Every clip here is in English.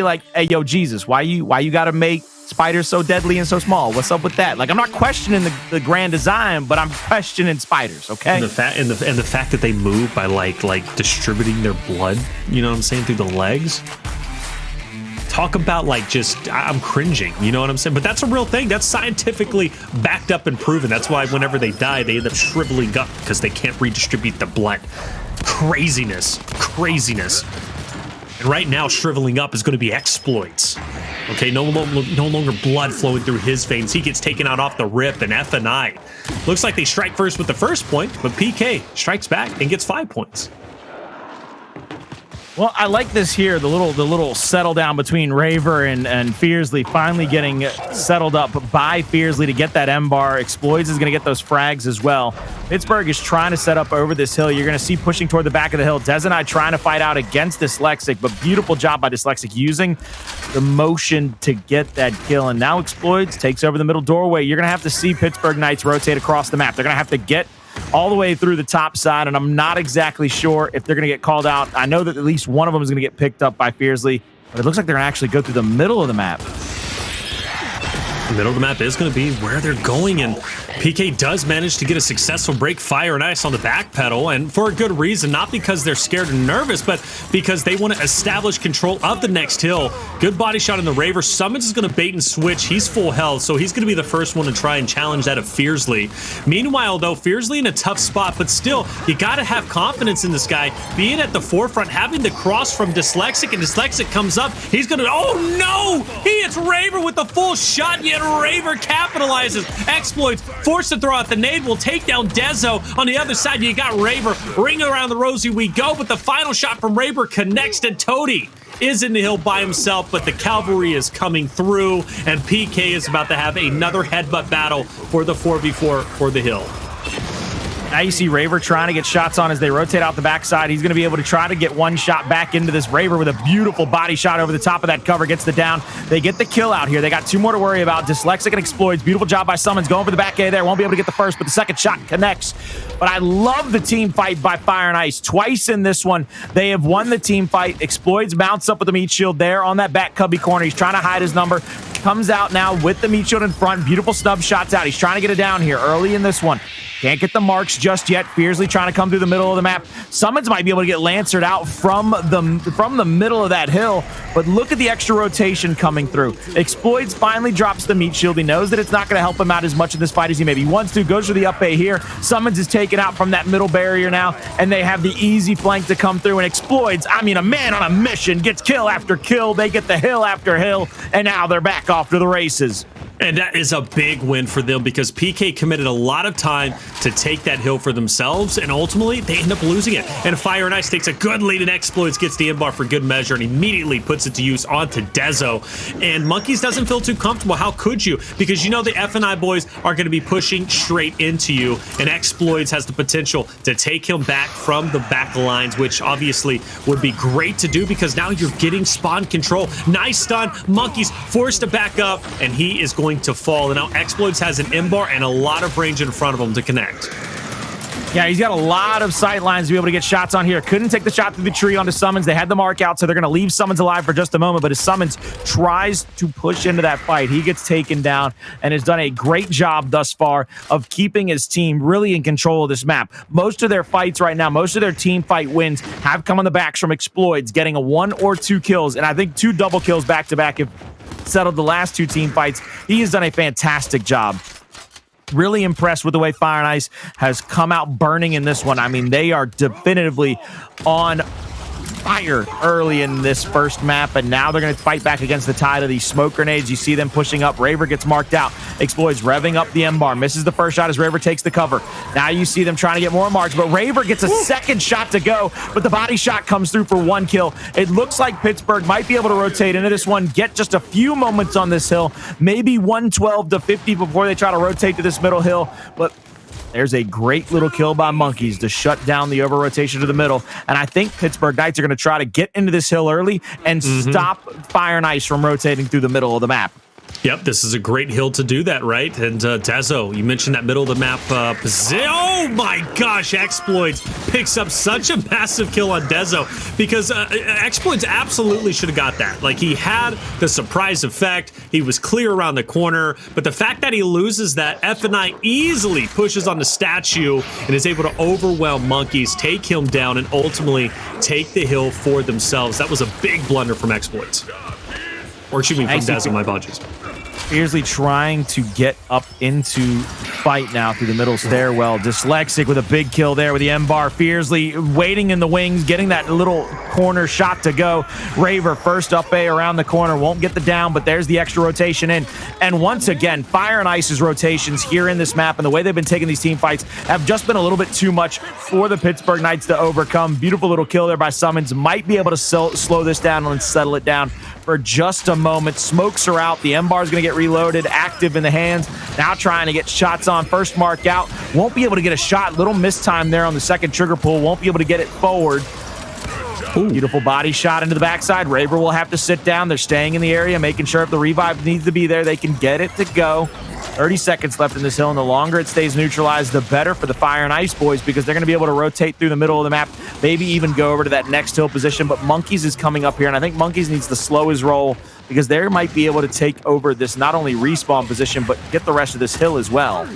like, hey, yo, Jesus, why you got to make spiders so deadly and so small? What's up with that? Like, I'm not questioning the grand design, but I'm questioning spiders, okay? And the fact that they move by like distributing their blood, you know what I'm saying, through the legs. Talk about like just, I'm cringing, you know what I'm saying? But that's a real thing. That's scientifically backed up and proven. That's why whenever they die, they end up shriveling up because they can't redistribute the blood. Craziness. And right now, shriveling up is going to be Xploidz. Okay, no longer blood flowing through his veins. He gets taken out off the rip, and F&I. Looks like they strike first with the first point, but PK strikes back and gets 5 points. Well, I like this here, the little settle down between Raver and Fearzly, finally getting settled up by Fearzly to get that M-bar. Xploidz is going to get those frags as well. Pittsburgh is trying to set up over this hill. You're going to see pushing toward the back of the hill. Dezonide trying to fight out against Dyslexic, but beautiful job by Dyslexic using the motion to get that kill. And now Xploidz takes over the middle doorway. You're going to have to see Pittsburgh Knights rotate across the map. They're going to have to get all the way through the top side, and I'm not exactly sure if they're going to get called out. I know that at least one of them is going to get picked up by Fearzly, but it looks like they're going to actually go through the middle of the map. The middle of the map is going to be where they're going, and PK does manage to get a successful break, fire and ice on the back pedal, and for a good reason, not because they're scared and nervous, but because they want to establish control of the next hill. Good body shot in the Raver. Sumuns is going to bait and switch. He's full health, so he's going to be the first one to try and challenge that of Fearzly. Meanwhile, though, Fearzly in a tough spot, but still, you got to have confidence in this guy. Being at the forefront, having the cross from Dyslexic, and Dyslexic comes up, he's going to, oh no! He hits Raver with the full shot, yet Raver capitalizes. Xploidz forced to throw out the nade, will take down Dezo. On the other side, you got Raver. Ring around the rosy we go, but the final shot from Raver connects to Toti. Is in the hill by himself, but the cavalry is coming through, and PK is about to have another headbutt battle for the 4v4 for the hill. Now you see Raver trying to get shots on as they rotate out the backside. He's going to be able to try to get one shot back into this Raver with a beautiful body shot over the top of that cover. Gets the down. They get the kill out here. They got two more to worry about. Dyslexic and Xploidz. Beautiful job by Sumuns. Going for the back A there. Won't be able to get the first, but the second shot connects. But I love the team fight by Fire and Ice. Twice in this one, they have won the team fight. Xploidz mounts up with the meat shield there on that back cubby corner. He's trying to hide his number. Comes out now with the meat shield in front. Beautiful snub shots out. He's trying to get it down here early in this one. Can't get the marks just yet. Fearzly trying to come through the middle of the map. Sumuns might be able to get lancered out from the middle of that hill, but look at the extra rotation coming through. Xploidz finally drops the meat shield. He knows that it's not going to help him out as much in this fight as he maybe wants to. Goes for the up A here. Sumuns is taken out from that middle barrier now, and they have the easy flank to come through. And Xploidz, I mean, a man on a mission, gets kill after kill. They get the hill after hill, and now they're back off to the races. And that is a big win for them because PK committed a lot of time to take that hill for themselves, and ultimately they end up losing it. And Fire and Ice takes a good lead, and Xploidz gets the M-bar for good measure and immediately puts it to use onto Dezo. And Monkyz doesn't feel too comfortable. How could you? Because you know the F&I boys are going to be pushing straight into you, and Xploidz has the potential to take him back from the back lines, which obviously would be great to do because now you're getting spawn control. Nice stun. Monkyz forced to back up, and he is going to fall. And now Xploidz has an M-bar and a lot of range in front of him to connect. Yeah, he's got a lot of sight lines to be able to get shots on here. Couldn't take the shot through the tree onto Sumuns. They had the mark out, so they're going to leave Sumuns alive for just a moment, but as Sumuns tries to push into that fight, he gets taken down and has done a great job thus far of keeping his team really in control of this map. Most of their fights right now, most of their team fight wins have come on the backs from Xploidz, getting a 1 or 2 kills, and I think 2 double kills back-to-back if settled the last 2 team fights. He has done a fantastic job. Really impressed with the way Fire and Ice has come out burning in this one. I mean, they are definitively on fire early in this first map, and now they're going to fight back against the tide of these smoke grenades. You see them pushing up. Raver gets marked out. Xploidz revving up the M-bar. Misses the first shot as Raver takes the cover. Now you see them trying to get more marks, but Raver gets a second shot to go, but the body shot comes through for 1 kill. It looks like Pittsburgh might be able to rotate into this one, get just a few moments on this hill, maybe 112 to 50 before they try to rotate to this middle hill, but there's a great little kill by Monkyz to shut down the over-rotation to the middle. And I think Pittsburgh Knights are going to try to get into this hill early and stop Fire and Ice from rotating through the middle of the map. Yep, this is a great hill to do that, right? And Dezo, you mentioned that middle of the map position. Oh my gosh, Xploidz picks up such a massive kill on Dezo because Xploidz absolutely should have got that. Like, he had the surprise effect. He was clear around the corner, but the fact that he loses that, FNI easily pushes on the statue and is able to overwhelm Monkyz, take him down, and ultimately take the hill for themselves. That was a big blunder from Xploidz. Or excuse me, from Dezo, my apologies. Fearzly trying to get up into fight now through the middle stairwell. Dyslexic with a big kill there with the M-bar. Fearzly waiting in the wings, getting that little corner shot to go. Raver first up A around the corner, won't get the down, but there's the extra rotation in. And once again, Fire and Ice's rotations here in this map and the way they've been taking these team fights have just been a little bit too much for the Pittsburgh Knights to overcome. Beautiful little kill there by Sumuns. Might be able to slow this down and settle it down for just a moment. Smokes are out. The M-bar is going to get reloaded. Active in the hands. Now trying to get shots on. First mark out. Won't be able to get a shot. Little mistime there on the second trigger pull. Won't be able to get it forward. Ooh. Beautiful body shot into the backside. Raver will have to sit down. They're staying in the area, making sure if the revive needs to be there, they can get it to go. 30 seconds left in this hill, and the longer it stays neutralized, the better for the Fire and Ice boys because they're going to be able to rotate through the middle of the map, maybe even go over to that next hill position. But Monkyz is coming up here, and I think Monkyz needs to slow his roll because they might be able to take over this not only respawn position, but get the rest of this hill as well.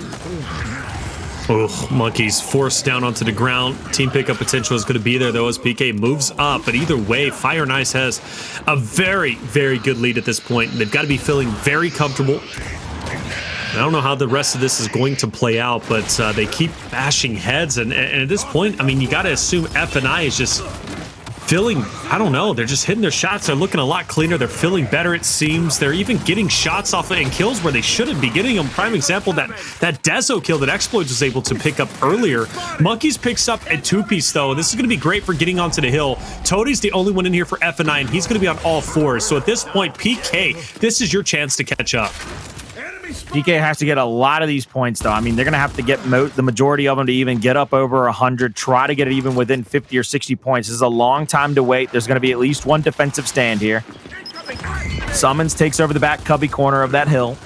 Oh, Monkyz forced down onto the ground. Team pickup potential is going to be there, though, as PK moves up. But either way, Fire and Ice has a very, very good lead at this point. They've got to be feeling very comfortable. I don't know how the rest of this is going to play out, but they keep bashing heads. And at this point, I mean, you got to assume FNI is just feeling, I don't know, they're just hitting their shots. They're looking a lot cleaner. They're feeling better, it seems. They're even getting shots off and kills where they shouldn't be getting them. Prime example, that Dezo kill that Xploidz was able to pick up earlier. Monkyz picks up a two-piece, though. This is going to be great for getting onto the hill. Toti's the only one in here for FNI, and he's going to be on all fours. So at this point, PK, this is your chance to catch up. PK has to get a lot of these points, though. I mean, they're going to have to get the majority of them to even get up over 100, try to get it even within 50 or 60 points. This is a long time to wait. There's going to be at least one defensive stand here. Sumuns takes over the back cubby corner of that hill.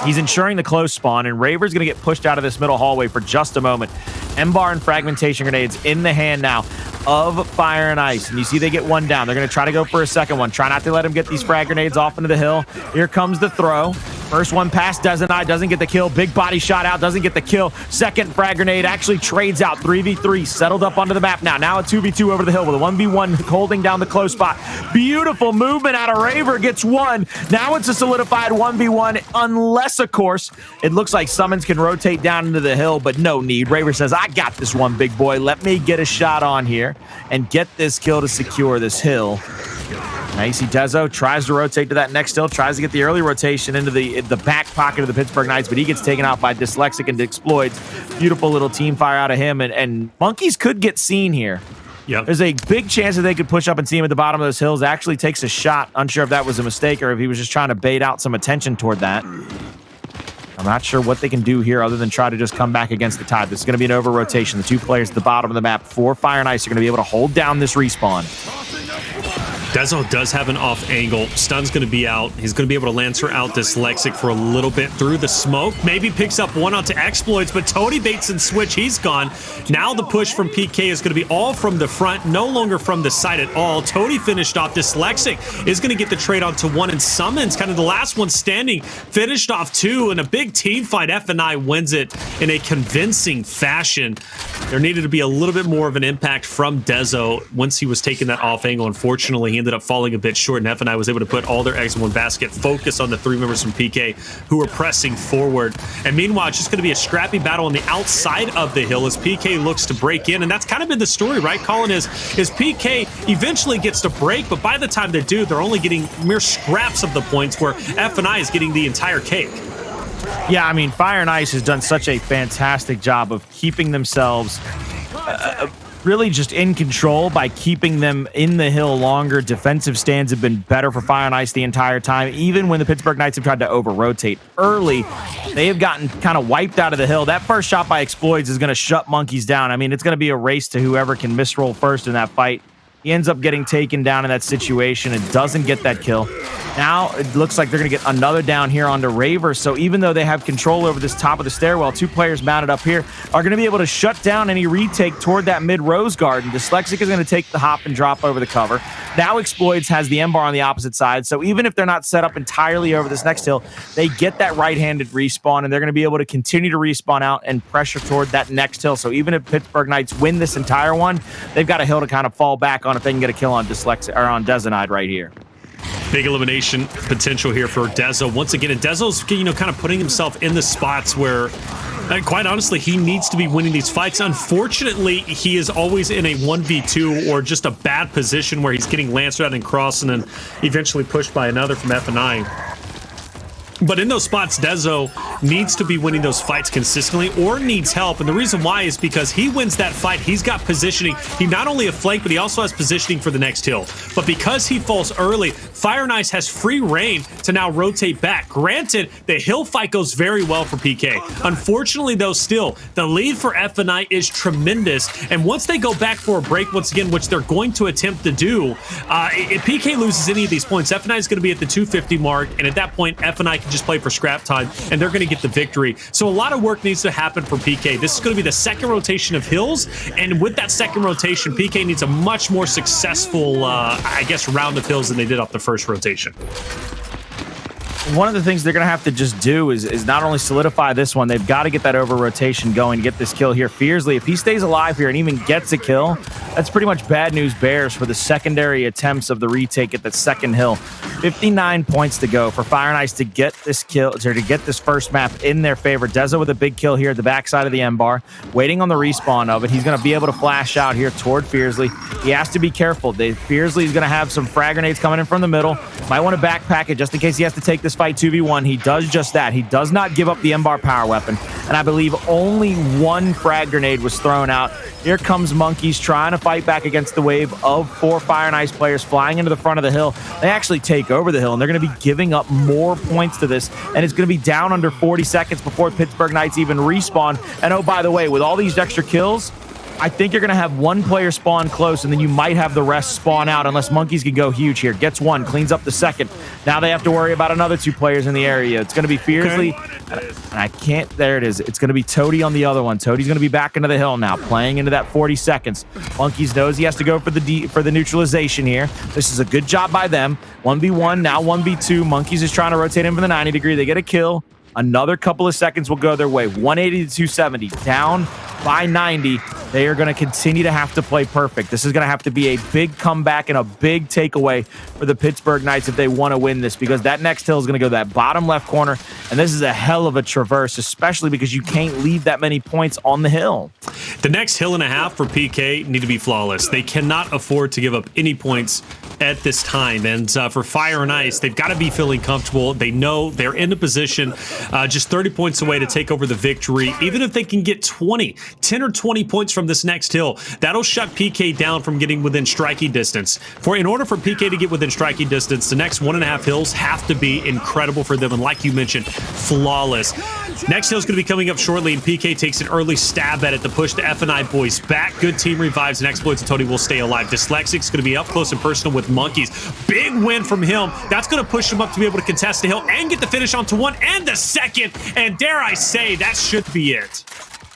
He's ensuring the close spawn, and Raver's going to get pushed out of this middle hallway for just a moment. M-bar and fragmentation grenades in the hand now of Fire and Ice. And you see they get one down. They're going to try to go for a second one. Try not to let him get these frag grenades off into the hill. Here comes the throw. First one past Dezonide, doesn't get the kill. Big body shot out, doesn't get the kill. Second frag grenade actually trades out. 3v3 settled up onto the map now. Now a 2v2 over the hill with a 1v1 holding down the close spot. Beautiful movement out of Raver, gets one. Now it's a solidified 1v1, unless, of course, it looks like Sumuns can rotate down into the hill, but no need. Raver says, I got this one, big boy. Let me get a shot on here and get this kill to secure this hill. Now you see Dezo tries to rotate to that next hill, tries to get the early rotation into the back pocket of the Pittsburgh Knights, but he gets taken out by Dyslexic and Xploidz. Beautiful little team fire out of him, and Monkyz could get seen here. Yep. There's a big chance that they could push up and see him at the bottom of those hills. Actually takes a shot. Unsure if that was a mistake or if he was just trying to bait out some attention toward that. I'm not sure what they can do here other than try to just come back against the tide. This is going to be an over-rotation. The two players at the bottom of the map for Fire and Ice are going to be able to hold down this respawn. Dezo does have an off angle. Stun's going to be out. He's going to be able to Lancer out Dyslexic for a little bit through the smoke. Maybe picks up one onto Xploidz, but Toti baits and switch. He's gone. Now the push from PK is going to be all from the front, no longer from the side at all. Toti finished off. Dyslexic is going to get the trade onto one, and Sumuns, kind of the last one standing, finished off two in a big team fight. FNI wins it in a convincing fashion. There needed to be a little bit more of an impact from Dezo once he was taking that off angle. Unfortunately, he ended up falling a bit short, and FNI was able to put all their eggs in one basket, focus on the three members from PK who were pressing forward. And meanwhile, it's just going to be a scrappy battle on the outside of the hill as PK looks to break in, and that's kind of been the story, right, Colin, is PK eventually gets to break, but by the time they do, they're only getting mere scraps of the points where FNI is getting the entire cake. Yeah, I mean, Fire and Ice has done such a fantastic job of keeping themselves really just in control by keeping them in the hill longer. Defensive stands have been better for Fire and Ice the entire time. Even when the Pittsburgh Knights have tried to over-rotate early, they have gotten kind of wiped out of the hill. That first shot by Xploidz is going to shut Monkyz down. I mean, it's going to be a race to whoever can misroll first in that fight. He ends up getting taken down in that situation and doesn't get that kill. Now it looks like they're going to get another down here onto Raver. So even though they have control over this top of the stairwell, 2 players mounted up here are going to be able to shut down any retake toward that mid-rose garden. Dyslexic is going to take the hop and drop over the cover. Now Xploidz has the M-bar on the opposite side. So even if they're not set up entirely over this next hill, they get that right-handed respawn, and they're going to be able to continue to respawn out and pressure toward that next hill. So even if Pittsburgh Knights win this entire one, they've got a hill to kind of fall back on if they can get a kill on Dyslexic or on Dezonide right here. Big elimination potential here for Dezo. Once again, and Dezo's, kind of putting himself in the spots where, quite honestly, he needs to be winning these fights. Unfortunately, he is always in a 1v2 or just a bad position where he's getting lanced out and crossed and then eventually pushed by another from F9. But in those spots, Dezo needs to be winning those fights consistently or needs help. And the reason why is because he wins that fight. He's got positioning. He not only a flank, but he also has positioning for the next hill. But because he falls early, Fire and Ice has free reign to now rotate back. Granted, the hill fight goes very well for PK. Unfortunately, though, still, the lead for F9 is tremendous. And once they go back for a break, once again, which they're going to attempt to do, if PK loses any of these points, F9 is going to be at the 250 mark. And at that point, F9 can just play for scrap time, and they're going to get the victory. So a lot of work needs to happen for PK. This is going to be the second rotation of hills, and with that second rotation, PK needs a much more successful, I guess, round of hills than they did off the first rotation. One of the things they're going to have to just do is not only solidify this one, they've got to get that over rotation going to get this kill here. Fearzly, if he stays alive here and even gets a kill, that's pretty much bad news bears for the secondary attempts of the retake at the second hill. 59 points to go for Fire and Ice to get this kill, or to get this first map in their favor. Dezo with a big kill here at the backside of the M-bar, waiting on the respawn of it. He's going to be able to flash out here toward Fearzly. He has to be careful. Fearzly is going to have some frag grenades coming in from the middle. Might want to backpack it just in case he has to take this fight 2v1. He does just that. He does not give up the M-bar power weapon, and I believe only 1 frag grenade was thrown out. Here comes Monkyz trying to fight back against the wave of 4 Fire and Ice players flying into the front of the hill. They actually take over the hill, and they're going to be giving up more points to this, and it's going to be down under 40 seconds before Pittsburgh Knights even respawn. And oh, by the way, with all these extra kills, I think you're going to have 1 player spawn close, and then you might have the rest spawn out unless Monkyz can go huge here. Gets 1, cleans up the second. Now they have to worry about another 2 players in the area. It's going to be Fearzly, and I can't, there it is. It's going to be Toti on the other one. Toti's going to be back into the hill now, playing into that 40 seconds. Monkyz knows he has to go for the neutralization here. This is a good job by them. 1v1, now 1v2. Monkyz is trying to rotate in for the 90 degree. They get a kill. Another couple of seconds will go their way. 180 to 270, down by 90. They are going to continue to have to play perfect. This is going to have to be a big comeback and a big takeaway for the Pittsburgh Knights if they want to win this, because that next hill is going to go that bottom left corner, and this is a hell of a traverse, especially because you can't leave that many points on the hill. The next hill and a half for PK need to be flawless. They cannot afford to give up any points at this time, and for Fire and Ice, they've got to be feeling comfortable. They know they're in a position just 30 points away to take over the victory. Even if they can get 10 or 20 points from this next hill, that'll shut PK down from getting within striking distance. In order for PK to get within striking distance, the next 1.5 hills have to be incredible for them, and like you mentioned, flawless. Next hill is going to be coming up shortly, and PK takes an early stab at it to push the F9 boys back. Good team revives, and Xploidz and Toti will stay alive. Dyslexic's going to be up close and personal with Monkyz. Big win from him. That's going to push him up to be able to contest the hill and get the finish onto 1 and the second, and dare I say, that should be it.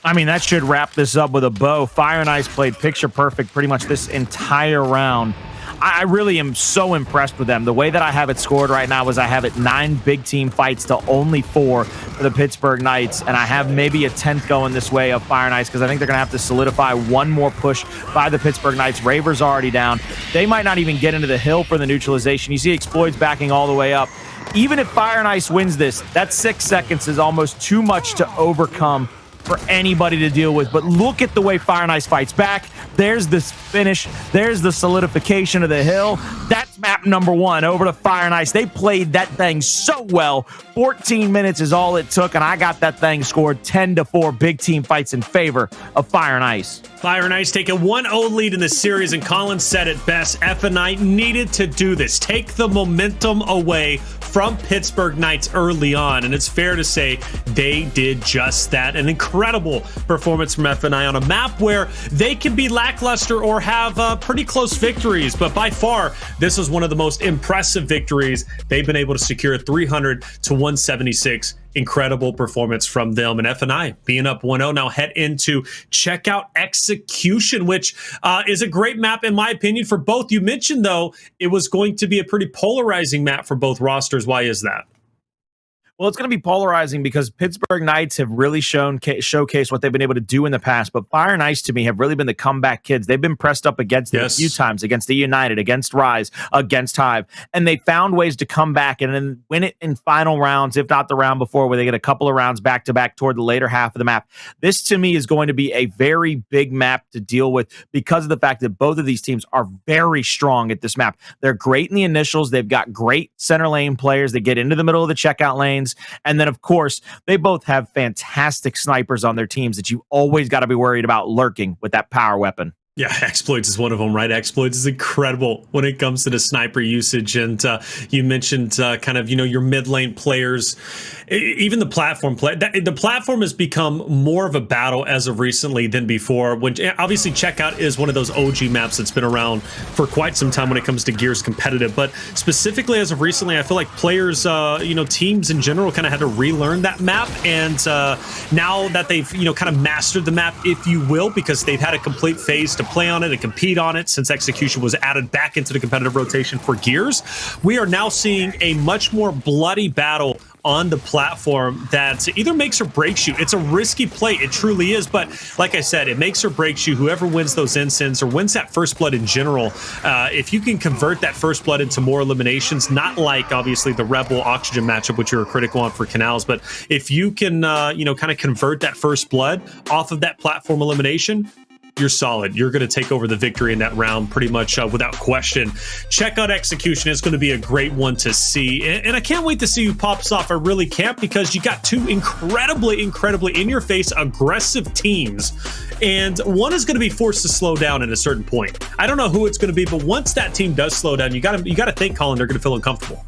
I mean, that should wrap this up with a bow. Fire and Ice played picture perfect pretty much this entire round. I really am so impressed with them. The way that I have it scored right now is I have it 9 big team fights to only 4 for the Pittsburgh Knights, and I have maybe a 10th going this way of Fire and Ice because I think they're going to have to solidify 1 more push by the Pittsburgh Knights. Raver's already down. They might not even get into the hill for the neutralization. You see Xploidz backing all the way up. Even if Fire and Ice wins this, that 6 seconds is almost too much to overcome for anybody to deal with. But look at the way Fire and Ice fights back. There's this finish. There's the solidification of the hill. That's map number 1 over to Fire and Ice. They played that thing so well. 14 minutes is all it took, and I got that thing scored 10-4. Big team fights in favor of Fire and Ice. Fire and Ice take a 1-0 lead in the series, and Colin said it best. FNI needed to do this. Take the momentum away from Pittsburgh Knights early on, and it's fair to say they did just that. An incredible performance from FNI on a map where they can be lackluster or have pretty close victories, but by far, this was one of the most impressive victories they've been able to secure. 300 to 176. Incredible performance from them, and FNI being up 1-0 now head into checkout Execution, which is a great map in my opinion for both. You mentioned though it was going to be a pretty polarizing map for both rosters. Why is that? Well, it's going to be polarizing because Pittsburgh Knights have really showcased what they've been able to do in the past, but Fire and Ice to me have really been the comeback kids. They've been pressed up against them a few times, against the United, against Rise, against Hive, and they found ways to come back and then win it in final rounds, if not the round before, where they get a couple of rounds back-to-back toward the later half of the map. This, to me, is going to be a very big map to deal with because of the fact that both of these teams are very strong at this map. They're great in the initials. They've got great center lane players that get into the middle of the checkout lanes. And then, of course, they both have fantastic snipers on their teams that you always got to be worried about lurking with that power weapon. Yeah, Xploidz is one of them, right? Xploidz is incredible when it comes to the sniper usage. And you mentioned kind of, your mid lane players, even the platform play. The platform has become more of a battle as of recently than before. When obviously Checkout is one of those OG maps that's been around for quite some time when it comes to Gears competitive. But specifically as of recently, I feel like players, teams in general kind of had to relearn that map. And now that they've, kind of mastered the map, if you will, because they've had a complete phase to play on it and compete on it since Execution was added back into the competitive rotation for Gears, we are now seeing a much more bloody battle on the platform that either makes or breaks you. It's a risky play, it truly is, but like I said, it makes or breaks you. Whoever wins those ensigns or wins that first blood in general, if you can convert that first blood into more eliminations, not like obviously the Rebel Oxygen matchup, which you were critical on for Canals, but if you can kind of convert that first blood off of that platform elimination, you're solid. You're going to take over the victory in that round pretty much without question. Check out Execution. It's going to be a great one to see. And I can't wait to see who pops off. I really can't, because you got two incredibly in-your-face aggressive teams. And one is going to be forced to slow down at a certain point. I don't know who it's going to be, but once that team does slow down, you got to think, Colin, they're going to feel uncomfortable.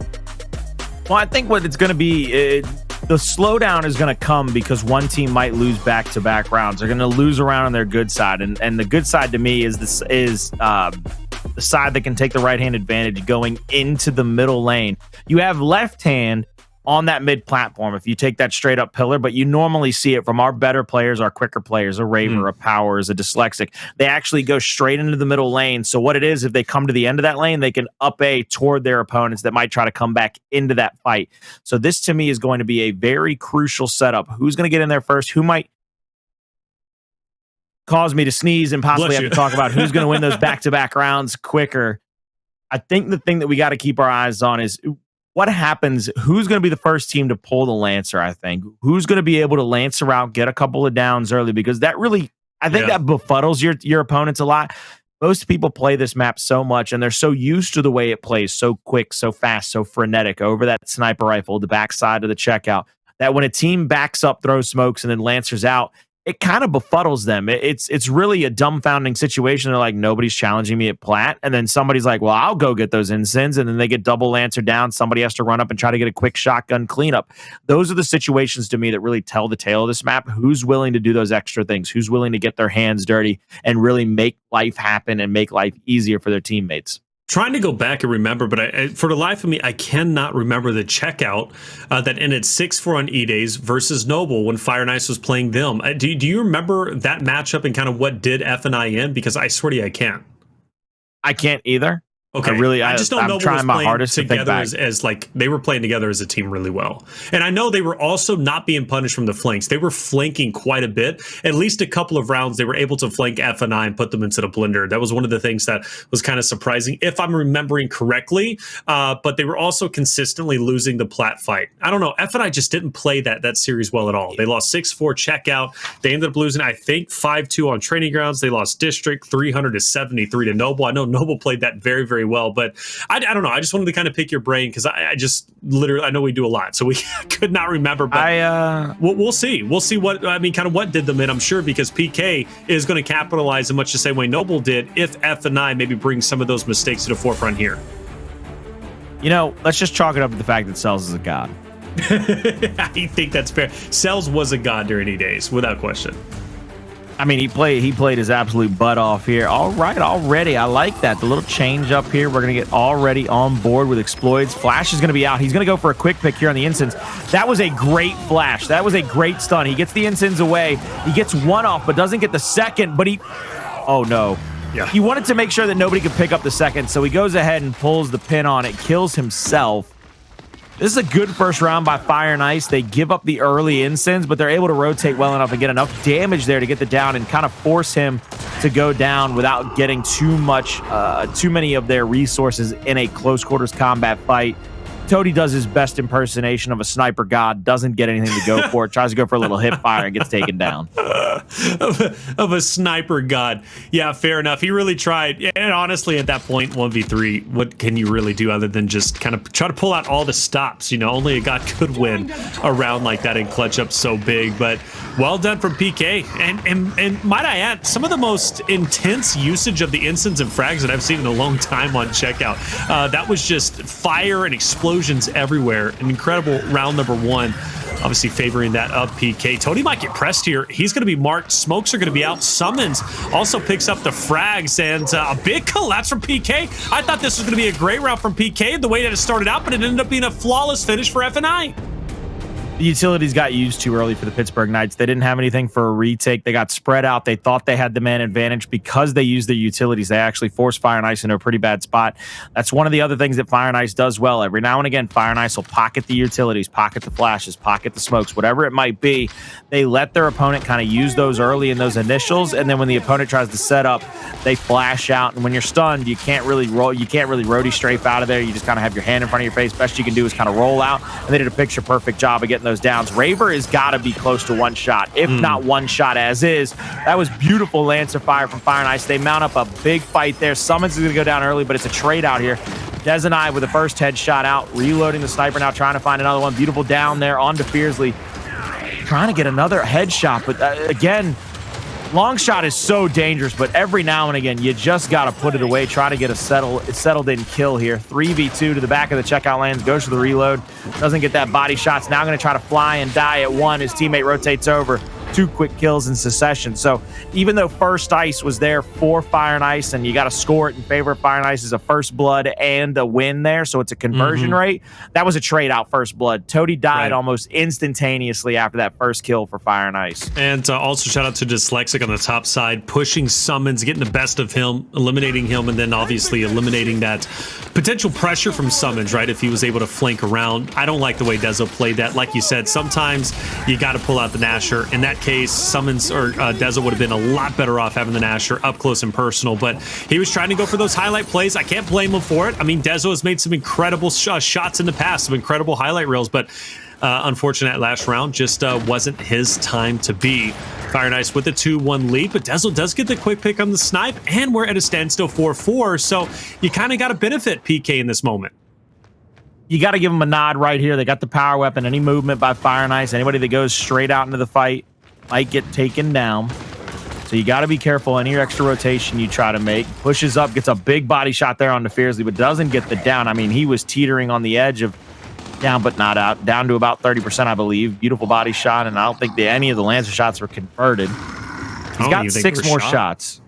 Well, I think what it's going to be, the slowdown is going to come because one team might lose back-to-back rounds. They're going to lose around on their good side, and the good side to me is the side that can take the right-hand advantage going into the middle lane. You have left-hand on that mid platform if you take that straight up pillar, but you normally see it from our better players, our quicker players, a Raver, a Powers, a Dyslexic. They actually go straight into the middle lane. So what it is, if they come to the end of that lane, they can up A toward their opponents that might try to come back into that fight. So this to me is going to be a very crucial setup. Who's going to get in there first? Who might cause me to sneeze and possibly have to talk about who's going to win those back-to-back rounds quicker? I think the thing that we got to keep our eyes on is what happens, who's going to be the first team to pull the Lancer, I think. Who's going to be able to Lancer out, get a couple of downs early, because that really, I think that befuddles your opponents a lot. Most people play this map so much, and they're so used to the way it plays, so quick, so fast, so frenetic, over that sniper rifle, the backside of the checkout, that when a team backs up, throws smokes, and then Lancers out, it kind of befuddles them. It's really a dumbfounding situation. They're like, nobody's challenging me at plat. And then somebody's like, well, I'll go get those ensigns. And then they get double Lancer down. Somebody has to run up and try to get a quick shotgun cleanup. Those are the situations to me that really tell the tale of this map. Who's willing to do those extra things? Who's willing to get their hands dirty and really make life happen and make life easier for their teammates? Trying to go back and remember, but for the life of me, I cannot remember the checkout that ended 6-4 on E-Days versus Noble when Fire and Ice was playing them. Do you remember that matchup and kind of what did FNI in? Because I swear to you, I can't. I can't either. Okay, I just don't know. I'm trying my hardest together as like they were playing together as a team really well, and I know they were also not being punished from the flanks. They were flanking quite a bit. At least a couple of rounds, they were able to flank FNI and put them into the blender. That was one of the things that was kind of surprising, if I'm remembering correctly. But they were also consistently losing the plat fight. I don't know. FNI just didn't play that series well at all. They lost 6-4 checkout. They ended up losing, I think, 5-2 on training grounds. They lost district 300 to 73 to Noble. I know Noble played that very, very very well. But I don't know. I just wanted to kind of pick your brain because I just literally, I know we do a lot, so we could not remember. But we'll see. We'll see what, I mean, kind of what did them in, I'm sure, because PK is going to capitalize in much the same way Noble did if F and I maybe bring some of those mistakes to the forefront here. You know, let's just chalk it up to the fact that Cells is a god. I think that's fair. Cells was a god during any days, without question. I mean, he played his absolute butt off here. All right, already. I like that. The little change up here. We're going to get already on board with Xploidz. Flash is going to be out. He's going to go for a quick pick here on the instance. That was a great flash. That was a great stun. He gets the instance away. He gets one off, but doesn't get the second. But oh, no. Yeah. He wanted to make sure that nobody could pick up the second, so he goes ahead and pulls the pin on it, kills himself. This is a good first round by Fire and Ice. They give up the early instance, but they're able to rotate well enough and get enough damage there to get the down and kind of force him to go down without getting too many of their resources in a close quarters combat fight. Toti does his best impersonation of a sniper god, doesn't get anything to go for it, tries to go for a little hip fire and gets taken down. of a sniper god. Yeah, fair enough. He really tried. And honestly, at that point, 1v3, what can you really do other than just kind of try to pull out all the stops? You know, only a god could win a round like that and clutch up so big. But well done from PK. And might I add, some of the most intense usage of the instants and frags that I've seen in a long time on Checkout. That was just fire and explosions everywhere. An incredible round number one. Obviously favoring that of PK. Toti might get pressed here. He's going to be marked. Smokes are going to be out. Sumuns also picks up the frags, and a big collapse from PK. I thought this was going to be a great round from PK the way that it started out, but it ended up being a flawless finish for FNI. The utilities got used too early for the Pittsburgh Knights. They didn't have anything for a retake. They got spread out. They thought they had the man advantage because they used their utilities. They actually forced Fire and Ice into a pretty bad spot. That's one of the other things that Fire and Ice does well. Every now and again, Fire and Ice will pocket the utilities, pocket the flashes, pocket the smokes, whatever it might be. They let their opponent kind of use those early in those initials, and then when the opponent tries to set up, they flash out. And when you're stunned, you can't really roadie strafe out of there. You just kind of have your hand in front of your face. Best you can do is kind of roll out, and they did a picture-perfect job of getting those downs. Raver has got to be close to one shot, if not one shot as is. That was beautiful Lancer fire from Fire and Ice. They mount up a big fight there. Sumuns is going to go down early, but it's a trade out here. Dezonide with the first headshot out, reloading the sniper now, trying to find another one. Beautiful down there onto Fearzly. Trying to get another headshot, but again, long shot is so dangerous, but every now and again, you just got to put it away. Try to get a settled in kill here. 3v2 to the back of the checkout lands, goes for the reload. Doesn't get that body shots. Now going to try to fly and die at one. His teammate rotates over. 2 quick kills in succession. So even though first ice was there for Fire and Ice, and you got to score it in favor of Fire and Ice as a first blood and a win there, so it's a conversion rate, that was a trade out first blood. Toti died almost instantaneously after that first kill for Fire and Ice. And also shout out to Dyslexic on the top side, pushing Sumuns, getting the best of him, eliminating him, and then obviously eliminating that potential pressure from Sumuns, right, if he was able to flank around. I don't like the way Dezo played that. Like you said, sometimes you got to pull out the Nasher. In that case, Sumuns or Dezo would have been a lot better off having the Nasher up close and personal, but he was trying to go for those highlight plays. I can't blame him for it. I mean, Dezo has made some incredible shots in the past, some incredible highlight reels, but unfortunate last round just wasn't his time to be. Fire and Ice with the 2-1 lead, but Dezo does get the quick pick on the snipe, and we're at a standstill 4-4, so you kind of got to benefit PK in this moment. You got to give them a nod right here. They got the power weapon. Any movement by Fire and Ice, anybody that goes straight out into the fight might get taken down. So you got to be careful. Any extra rotation you try to make. Pushes up, gets a big body shot there on the Fearzly, but doesn't get the down. I mean, he was teetering on the edge of down, but not out. Down to about 30%, I believe. Beautiful body shot, and I don't think any of the Lancer shots were converted. He's got 6 more shots.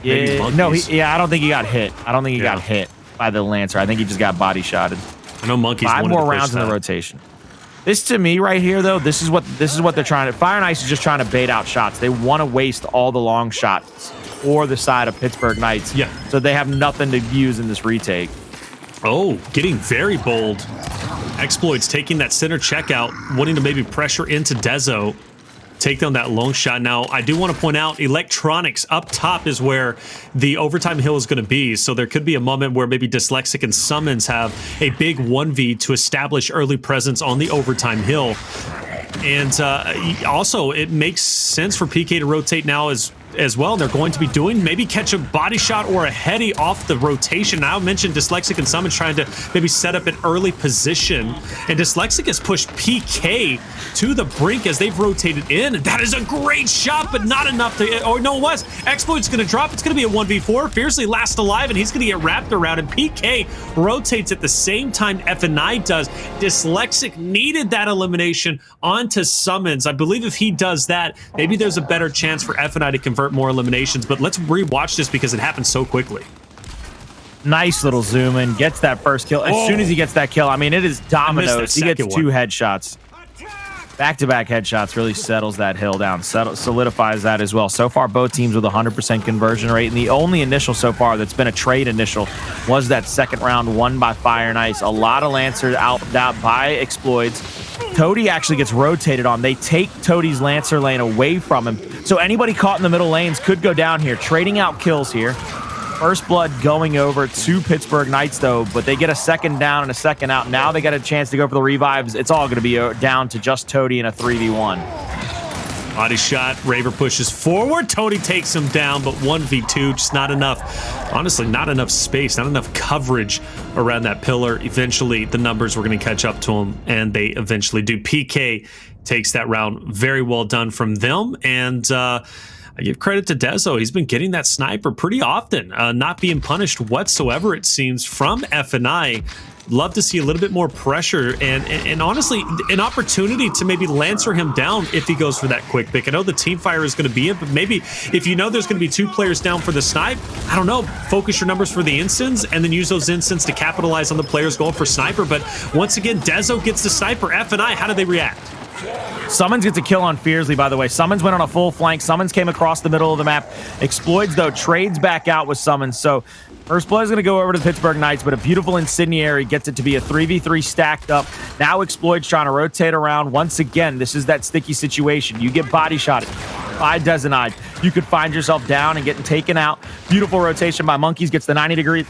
Yeah, no, I don't think he got hit. I don't think he got hit by the Lancer. I think he just got body shotted. I know Monkyz 5 more rounds in the rotation. This to me right here, though, this is what they're trying to. Fire and Ice is just trying to bait out shots. They want to waste all the long shots for the side of Pittsburgh Knights. Yeah. So they have nothing to use in this retake. Oh, getting very bold. Xploidz taking that center checkout, wanting to maybe pressure into Dezo. Take down that long shot. Now, I do want to point out, electronics up top is where the overtime hill is going to be. So there could be a moment where maybe Dyslexic and Sumuns have a big 1v to establish early presence on the overtime hill. And also, it makes sense for PK to rotate now as as well. They're going to be doing maybe catch a body shot or a heady off the rotation. Now I mentioned Dyslexic and Sumuns trying to maybe set up an early position, and Dyslexic has pushed PK to the brink as they've rotated in. And that is a great shot, but not enough to, or no, it was. Xploidz going to drop. It's going to be a 1v4. Fearzly last alive, and he's going to get wrapped around, and PK rotates at the same time FNI does. Dyslexic needed that elimination onto Sumuns. I believe if he does that, maybe there's a better chance for FNI to convert more eliminations, but let's rewatch this because it happened so quickly. Nice little zoom in, gets that first kill. As soon as he gets that kill, I mean, it is dominoes. He gets 2 headshots. Back-to-back headshots really settles that hill down, solidifies that as well. So far, both teams with 100% conversion rate, and the only initial so far that's been a trade initial was that second round won by Fire and Ice. A lot of Lancers out by Xploidz. Toti actually gets rotated on. They take Toti's Lancer lane away from him. So anybody caught in the middle lanes could go down here, trading out kills here. First blood going over to Pittsburgh Knights, though, but they get a second down and a second out. Now they got a chance to go for the revives. It's all going to be down to just Toti in a 3v1. Body shot. Raver pushes forward. Toti takes him down, but 1v2, just not enough. Honestly, not enough space, not enough coverage around that pillar. Eventually, the numbers were going to catch up to him, and they eventually do. PK takes that round. Very well done from them, and I give credit to Dezo. He's been getting that sniper pretty often, not being punished whatsoever, it seems, from FNI. Love to see a little bit more pressure and honestly, an opportunity to maybe Lancer him down if he goes for that quick pick. I know the team fire is going to be in, but maybe if you know there's going to be 2 players down for the snipe, I don't know, focus your numbers for the instants and then use those instants to capitalize on the players going for sniper. But once again, Dezo gets the sniper. FNI, how do they react? Sumuns gets a kill on Fearzly, by the way. Sumuns went on a full flank. Sumuns came across the middle of the map. Xploidz, though, trades back out with Sumuns. So first blood is going to go over to the Pittsburgh Knights, but a beautiful incendiary gets it to be a 3v3 stacked up. Now Xploidz trying to rotate around. Once again, this is that sticky situation. You get body shot by Dezonide. You could find yourself down and getting taken out. Beautiful rotation by Monkyz. Gets the 90-degree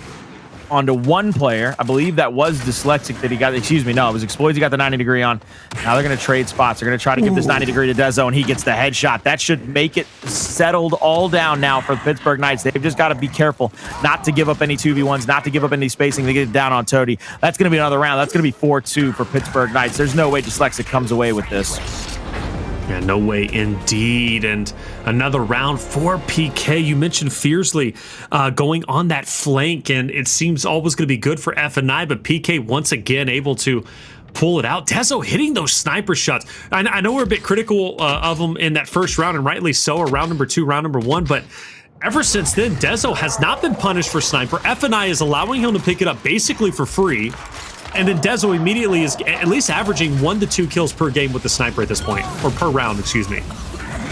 onto one player. I believe that was Dyslexic that he got. Excuse me, no, it was Xploidz. He got the 90-degree on. Now they're going to trade spots. They're going to try to give this 90-degree to Dezo, and he gets the headshot. That should make it settled all down now for the Pittsburgh Knights. They've just got to be careful not to give up any 2v1s, not to give up any spacing. They get it down on Toti. That's going to be another round. That's going to be 4-2 for Pittsburgh Knights. There's no way Dyslexic comes away with this. Yeah, no way indeed. And another round for PK. You mentioned Fearzly going on that flank, and it seems always going to be good for FNI, but PK once again able to pull it out. Dezo hitting those sniper shots. I know we're a bit critical of him in that first round, and rightly so, or round number 2, round number 1, but ever since then, Dezo has not been punished for sniper. FNI is allowing him to pick it up basically for free. And then Dezo immediately is at least averaging 1 to 2 kills per game with the sniper at this point, or per round, excuse me.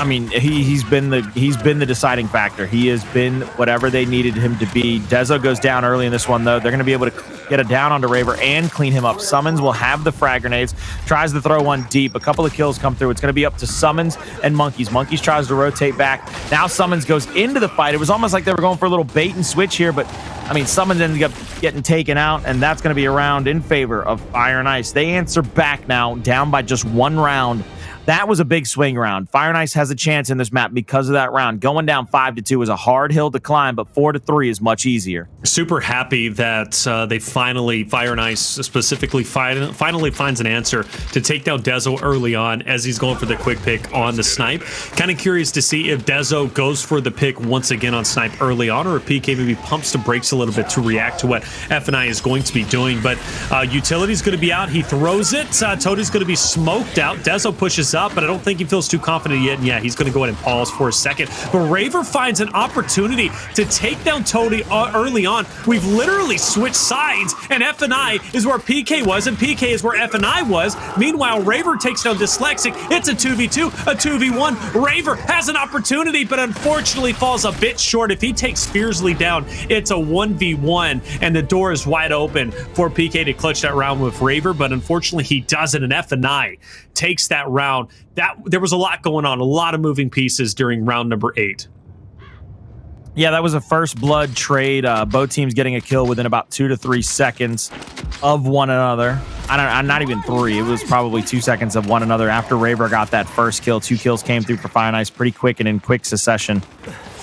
I mean, he's been the deciding factor. He has been whatever they needed him to be. Dezo goes down early in this one, though. They're going to be able to get a down onto Raver and clean him up. Sumuns will have the frag grenades, tries to throw one deep. A couple of kills come through. It's going to be up to Sumuns and Monkyz. Monkyz tries to rotate back. Now Sumuns goes into the fight. It was almost like they were going for a little bait and switch here, but I mean, Sumuns ended up getting taken out, and that's going to be a round in favor of Fire and Ice. They answer back now, down by just 1 round. That was a big swing round. Fire and Ice has a chance in this map because of that round. Going down 5-2 is a hard hill to climb, but 4-3 is much easier. Super happy that they finally, Fire and Ice specifically, finally finds an answer to take down Dezo early on as he's going for the quick pick on the snipe. Kind of curious to see if Dezo goes for the pick once again on snipe early on, or if PK maybe pumps the brakes a little bit to react to what FNI is going to be doing. But Utility's going to be out. He throws it. Toti's going to be smoked out. Dezo pushes up, but I don't think he feels too confident yet. And yeah, he's going to go ahead and pause for a second. But Raver finds an opportunity to take down Toti early on. We've literally switched sides, and FNI is where PK was, and PK is where FNI was. Meanwhile, Raver takes down Dyslexic. It's a 2v2, a 2v1. Raver has an opportunity, but unfortunately falls a bit short. If he takes Fearzly down, it's a 1v1, and the door is wide open for PK to clutch that round with Raver, but unfortunately he doesn't, and FNI takes that round. There was a lot going on, a lot of moving pieces during round number 8. Yeah, that was a first blood trade. Both teams getting a kill within about 2 to 3 seconds of one another. not even 3. It was probably 2 seconds of one another after Raver got that first kill. 2 kills came through for Fire and Ice pretty quick and in quick succession,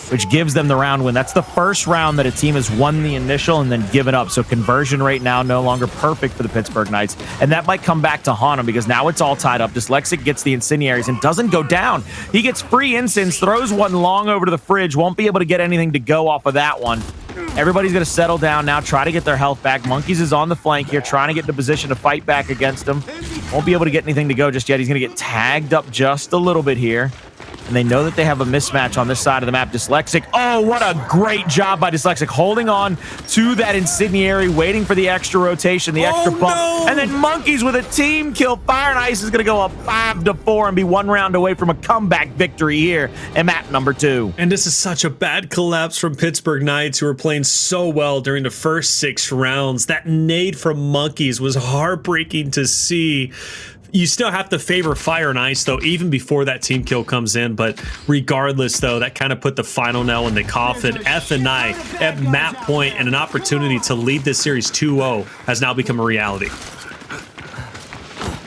which gives them the round win. That's the first round that a team has won the initial and then given up. So conversion rate now no longer perfect for the Pittsburgh Knights. And that might come back to haunt them because now it's all tied up. Dyslexic gets the incendiaries and doesn't go down. He gets free incense, throws one long over to the fridge. Won't be able to get anything to go off of that one. Everybody's going to settle down now, try to get their health back. Monkyz is on the flank here, trying to get in a position to fight back against him. Won't be able to get anything to go just yet. He's going to get tagged up just a little bit here. And they know that they have a mismatch on this side of the map. Dyslexic, oh, what a great job by Dyslexic, holding on to that incendiary, waiting for the extra rotation, the extra bump. No. And then Monkyz with a team kill. Fire and Ice is going to go up 5-4 and be 1 round away from a comeback victory here in map number 2. And this is such a bad collapse from Pittsburgh Knights, who were playing so well during the first 6 rounds. That nade from Monkyz was heartbreaking to see. You still have to favor Fire and Ice, though, even before that team kill comes in. But regardless, though, that kind of put the final nail in the coffin. F&I at map point and an opportunity to lead this series 2-0 has now become a reality.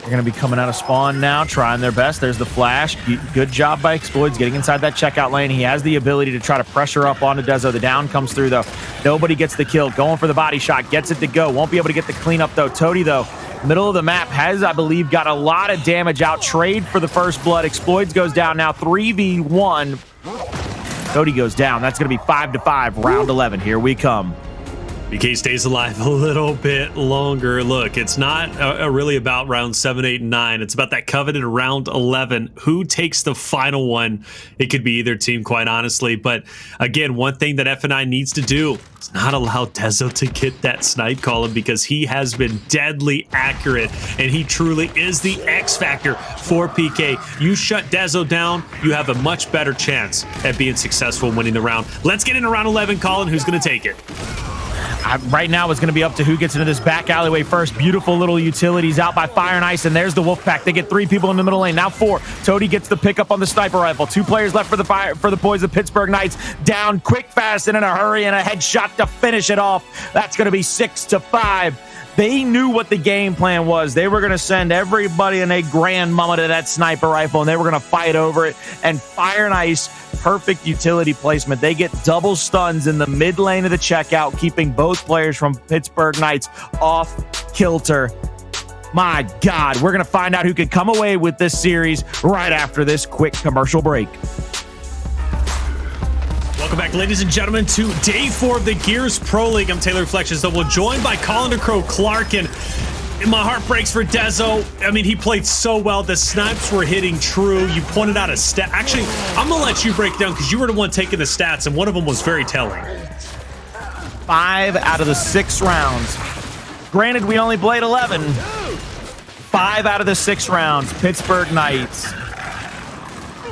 They're going to be coming out of spawn now, trying their best. There's the flash. Good job by Xploidz getting inside that checkout lane. He has the ability to try to pressure up onto Dezo. The down comes through, though. Nobody gets the kill. Going for the body shot. Gets it to go. Won't be able to get the cleanup, though. Toti, though, middle of the map, has, I believe, got a lot of damage out. Trade for the first blood. Xploidz goes down now. 3v1. Toti goes down. That's going to be 5-5. Round 11. Here we come. PK stays alive a little bit longer. Look, it's not really about round 7, 8, and 9. It's about that coveted round 11. Who takes the final one? It could be either team, quite honestly. But again, one thing that F&I needs to do is not allow Dezo to get that snipe column, because he has been deadly accurate, and he truly is the X factor for PK. You shut Dezo down, you have a much better chance at being successful winning the round. Let's get into round 11, Colin. Who's going to take it? Right now, it's going to be up to who gets into this back alleyway first. Beautiful little utilities out by Fire and Ice, and there's the Wolfpack. They get 3 people in the middle lane, now 4. Toti gets the pickup on the sniper rifle. 2 players left for the boys of Pittsburgh Knights. Down quick, fast, and in a hurry, and a headshot to finish it off. That's going to be 6-5. They knew what the game plan was. They were going to send everybody and a grandmama to that sniper rifle, and they were going to fight over it. And Fire and Ice, perfect utility placement. They get double stuns in the mid lane of the checkout, keeping both players from Pittsburgh Knights off kilter. My God, we're going to find out who can come away with this series right after this quick commercial break. Welcome back, ladies and gentlemen, to day 4 of the Gears Pro League. I'm Taylor Reflections, though. We're joined by Colin Crow Clark, and my heart breaks for Dezo. I mean, he played so well. The snipes were hitting true. You pointed out a stat. Actually, I'm going to let you break it down, because you were the one taking the stats, and one of them was very telling. 5 out of the 6 rounds. Granted, we only played 11. 5 out of the 6 rounds, Pittsburgh Knights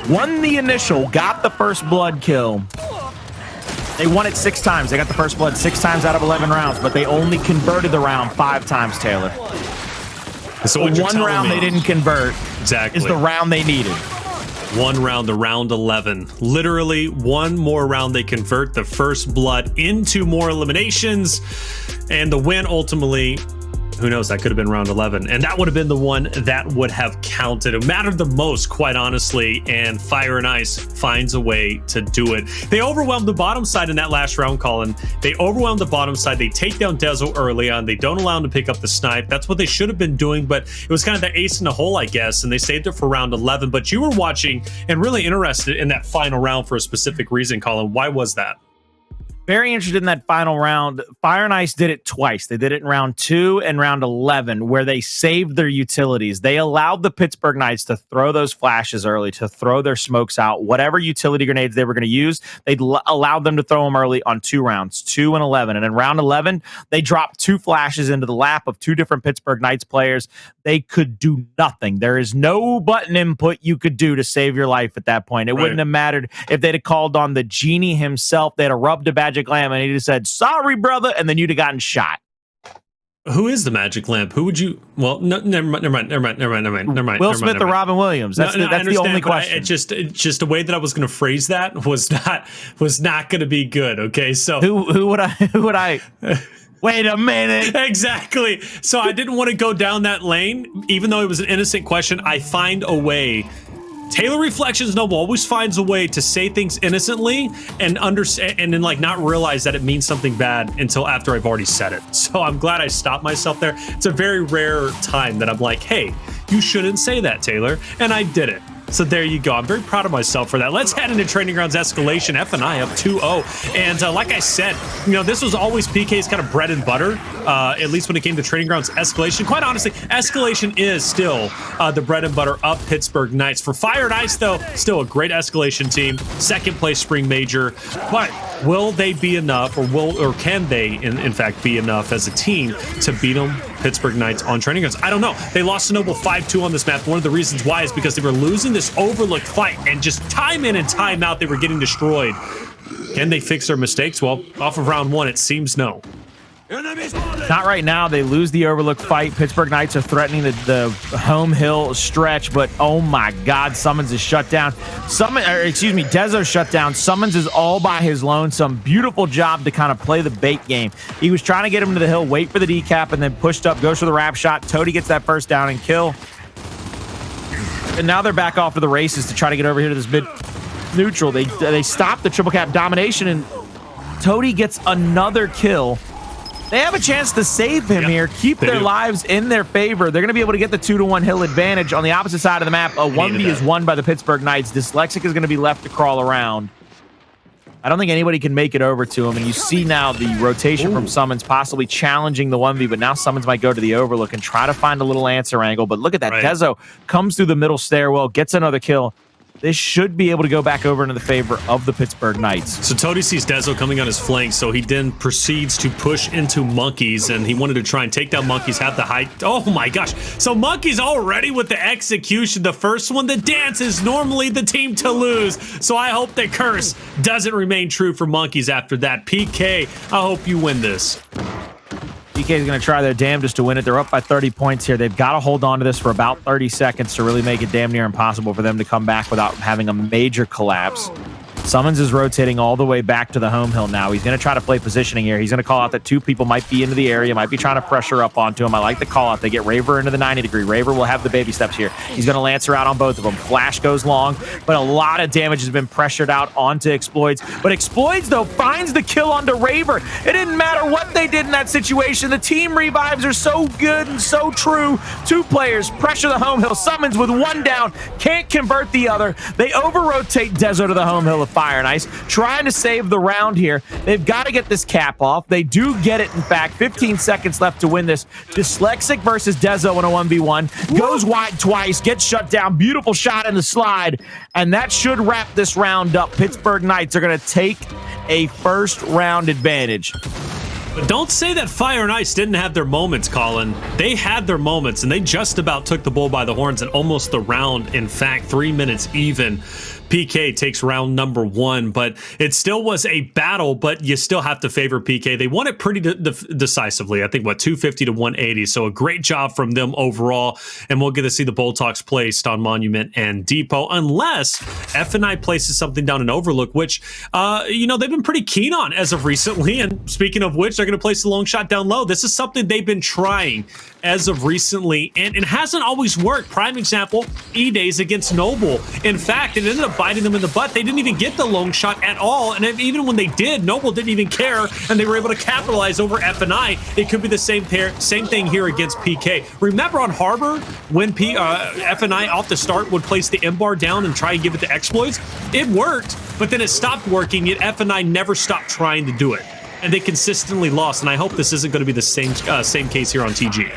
won the initial, got the first blood kill. They won it 6 times. They got the first blood 6 times out of 11 rounds, but they only converted the round 5 times, Taylor. So what one round they didn't convert is the round they needed. 1 round, the round 11. Literally 1 more round they convert the first blood into more eliminations, and the win ultimately, who knows, that could have been round 11, and that would have been the one that would have counted. It mattered the most, quite honestly, and Fire and Ice finds a way to do it. They overwhelmed the bottom side in that last round, Colin. They overwhelmed the bottom side. They take down Dezo early on. They don't allow him to pick up the snipe. That's what they should have been doing, but it was kind of the ace in the hole, I guess, and they saved it for round 11. But you were watching and really interested in that final round for a specific reason, Colin. Why was that? Very interested in that final round. Fire and Ice did it twice. They did it in round 2 and round 11, where they saved their utilities. They allowed the Pittsburgh Knights to throw those flashes early, to throw their smokes out. Whatever utility grenades they were going to use, they allowed them to throw them early on 2 rounds, 2 and 11. And in round 11, they dropped 2 flashes into the lap of 2 different Pittsburgh Knights players. They could do nothing. There is no button input you could do to save your life at that point. It wouldn't have mattered if they'd have called on the genie himself. They'd have rubbed a magic lamp and he just said, "Sorry, brother," and then you'd have gotten shot. Who is the magic lamp? Who would you? Well, no, never mind. Will Smith or Robin Williams? That's the only question. Just the way that I was going to phrase that was not going to be good. Okay, so who would I? Wait a minute. Exactly. So I didn't want to go down that lane, even though it was an innocent question. I find a way. Taylor Reflections Noble always finds a way to say things innocently and then like not realize that it means something bad until after I've already said it. So I'm glad I stopped myself there. It's a very rare time that I'm like, hey, you shouldn't say that, Taylor. And I did it. So there you go. I'm very proud of myself for that. Let's head into Training Grounds Escalation. F&I up 2-0. And like I said, you know, this was always PK's kind of bread and butter, at least when it came to Training Grounds Escalation. Quite honestly, Escalation is still the bread and butter of Pittsburgh Knights. For Fire and Ice, though, still a great Escalation team. Second place Spring Major. But will they be enough, or can they, in fact, be enough as a team to beat them, Pittsburgh Knights, on Training Grounds? I don't know. They lost to Noble 5-2 on this map. One of the reasons why is because they were losing this overlooked fight, and just time in and time out, they were getting destroyed. Can they fix their mistakes? Well, off of round one, it seems no. Not right now. They lose the overlook fight. Pittsburgh Knights are threatening the home hill stretch, but oh my God, Sumuns is shut down. Dezo shut down. Sumuns is all by his lonesome. Beautiful job to kind of play the bait game. He was trying to get him to the hill, wait for the decap, and then pushed up, goes for the wrap shot. Toti gets that first down and kill. And now they're back off to the races to try to get over here to this mid neutral. They stop the triple cap domination, and Toti gets another kill. They have a chance to save him here, keep their lives in their favor. They're going to be able to get the 2-1 hill advantage. On the opposite side of the map, a 1v is won by the Pittsburgh Knights. Dyslexic is going to be left to crawl around. I don't think anybody can make it over to him, and you see now the rotation from Sumuns possibly challenging the 1v, but now Sumuns might go to the overlook and try to find a little answer angle. But look at that. Dezo comes through the middle stairwell, gets another kill. This should be able to go back over into the favor of the Pittsburgh Knights. So Toti sees Dezo coming on his flank, so he then proceeds to push into Monkyz, and he wanted to try and take down Monkyz, have the height. Oh my gosh. So Monkyz already with the execution. The first one, the dance, is normally the team to lose. So I hope the curse doesn't remain true for Monkyz after that. PK, I hope you win this. PK is going to try their damnedest to win it. They're up by 30 points here. They've got to hold on to this for about 30 seconds to really make it damn near impossible for them to come back without having a major collapse. Sumuns is rotating all the way back to the home hill now. He's going to try to play positioning here. He's going to call out that two people might be into the area, might be trying to pressure up onto him. I like the call out. They get Raver into the 90 degree. Raver will have the baby steps here. He's going to Lancer out on both of them. Flash goes long, but a lot of damage has been pressured out onto Xploidz. But Xploidz, though, finds the kill onto Raver. It didn't matter what they did in that situation. The team revives are so good and so true. Two players pressure the home hill. Sumuns with one down, can't convert the other. They over-rotate Dezo to the home hill of Fire and Ice, trying to save the round here. They've got to get this cap off. They do get it, in fact. 15 seconds left to win this. Dyslexic versus Dezo in a 1v1. Goes wide twice, gets shut down. Beautiful shot in the slide, and that should wrap this round up. Pittsburgh Knights are going to take a first round advantage. But don't say that Fire and Ice didn't have their moments, Colin. They had their moments, and they just about took the bull by the horns in almost the round. In fact, 3 minutes even. PK takes round number 1, but it still was a battle, but you still have to favor PK. They won it pretty decisively. I think, 250 to 180. So a great job from them overall. And we'll get to see the Boltox placed on Monument and Depot, unless F&I places something down in Overlook, which, they've been pretty keen on as of recently. And speaking of which, they're going to place the long shot down low. This is something they've been trying as of recently, and it hasn't always worked. Prime example, E-Days against Noble. In fact, it ended up biting them in the butt. They didn't even get the long shot at all, and even when they did, Noble didn't even care, and they were able to capitalize over F&I. It could be the same thing here against PK. Remember on Harbor, when F&I off the start would place the M-bar down and try and give it to Xploidz? It worked, but then it stopped working, yet F&I never stopped trying to do it. And they consistently lost, and I hope this isn't going to be the same case here on TG.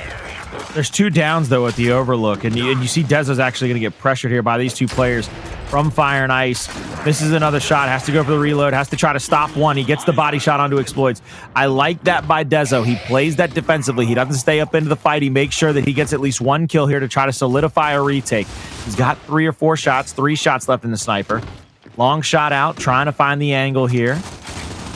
There's 2 downs, though, at the Overlook, and you see Dezo's actually going to get pressured here by these 2 players from Fire and Ice. Misses another shot, has to go for the reload, has to try to stop one. He gets the body shot onto Xploidz. I like that by Dezo. He plays that defensively. He doesn't stay up into the fight. He makes sure that he gets at least 1 kill here to try to solidify a retake. He's got 3 or 4 shots, 3 shots left in the sniper. Long shot out, trying to find the angle here.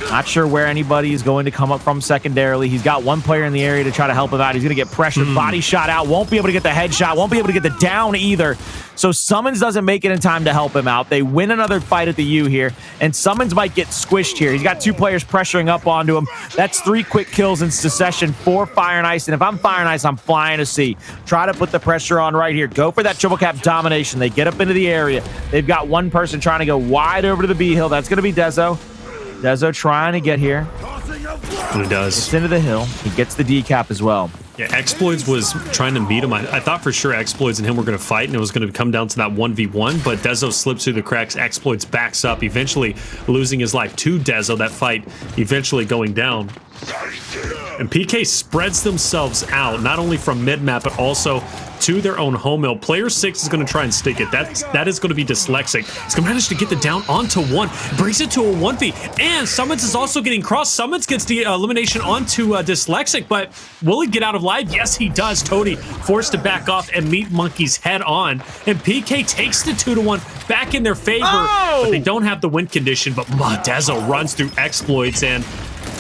Not sure where anybody is going to come up from secondarily. He's got one player in the area to try to help him out. He's going to get pressured. Body shot out. Won't be able to get the headshot. Won't be able to get the down either. So Sumuns doesn't make it in time to help him out. They win another fight at the U here, and Sumuns might get squished here. He's got 2 players pressuring up onto him. That's 3 quick kills in succession for Fire and Ice, and if I'm Fire and Ice, I'm flying to C. Try to put the pressure on right here. Go for that triple cap domination. They get up into the area. They've got one person trying to go wide over to the B hill. That's going to be Dezo. Dezo trying to get here. And he does. Gets into the hill. He gets the decap as well. Yeah, Xploidz was trying to meet him. I thought for sure Xploidz and him were going to fight, and it was going to come down to that 1v1, but Dezo slips through the cracks. Xploidz backs up, eventually losing his life to Dezo. That fight eventually going down. And PK spreads themselves out, not only from mid-map, but also to their own home hill. Player 6 is going to try and stick it. That is going to be Dyslexic. He's going to manage to get the down onto 1. Brings it to a 1v. And Sumuns is also getting crossed. Sumuns gets the elimination onto Dyslexic, but will he get out of live? Yes, he does. Toti forced to back off and meet Monkyz head on. And PK takes the 2-1 back in their favor, but they don't have the win condition. But Dezo runs through Xploidz, and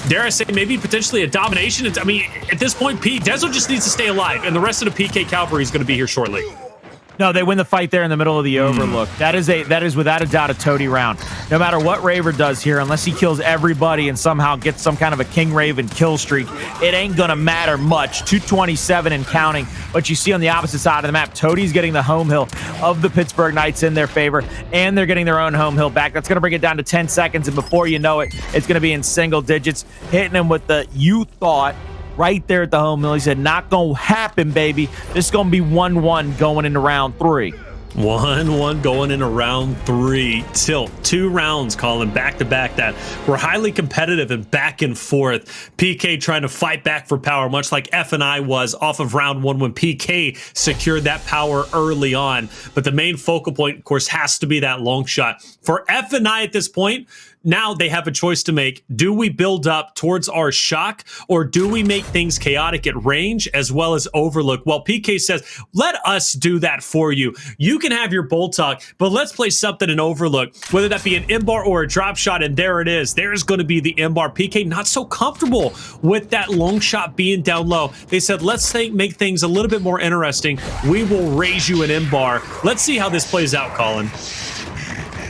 dare I say, maybe potentially a domination. I mean, at this point, Dezo just needs to stay alive, and the rest of the PK cavalry is going to be here shortly. No, they win the fight there in the middle of the overlook. That is without a doubt a Toti round. No matter what Raver does here, unless he kills everybody and somehow gets some kind of a King Raven kill streak, it ain't gonna matter much. 227 and counting. But you see on the opposite side of the map, Toti's getting the home hill of the Pittsburgh Knights in their favor, and they're getting their own home hill back. That's gonna bring it down to 10 seconds, and before you know it, it's gonna be in single digits, hitting him with the "you thought" right there at the home hill. He said, not gonna happen, baby. This is gonna be 1-1 going into round 3. 1-1 going into round 3. Tilt. 2 rounds, Colin, back-to-back that were highly competitive and back and forth. PK trying to fight back for power, much like F&I was off of round 1 when PK secured that power early on. But the main focal point, of course, has to be that long shot. For F&I at this point, now they have a choice to make. Do we build up towards our shock, or do we make things chaotic at range as well as overlook? Well, PK says, let us do that for you. You can have your bolt talk, but let's play something in overlook, whether that be an M-bar or a drop shot, and there it is. There's going to be the M-bar. PK not so comfortable with that long shot being down low. They said, let's make things a little bit more interesting. We will raise you an M-bar. Let's see how this plays out, Colin.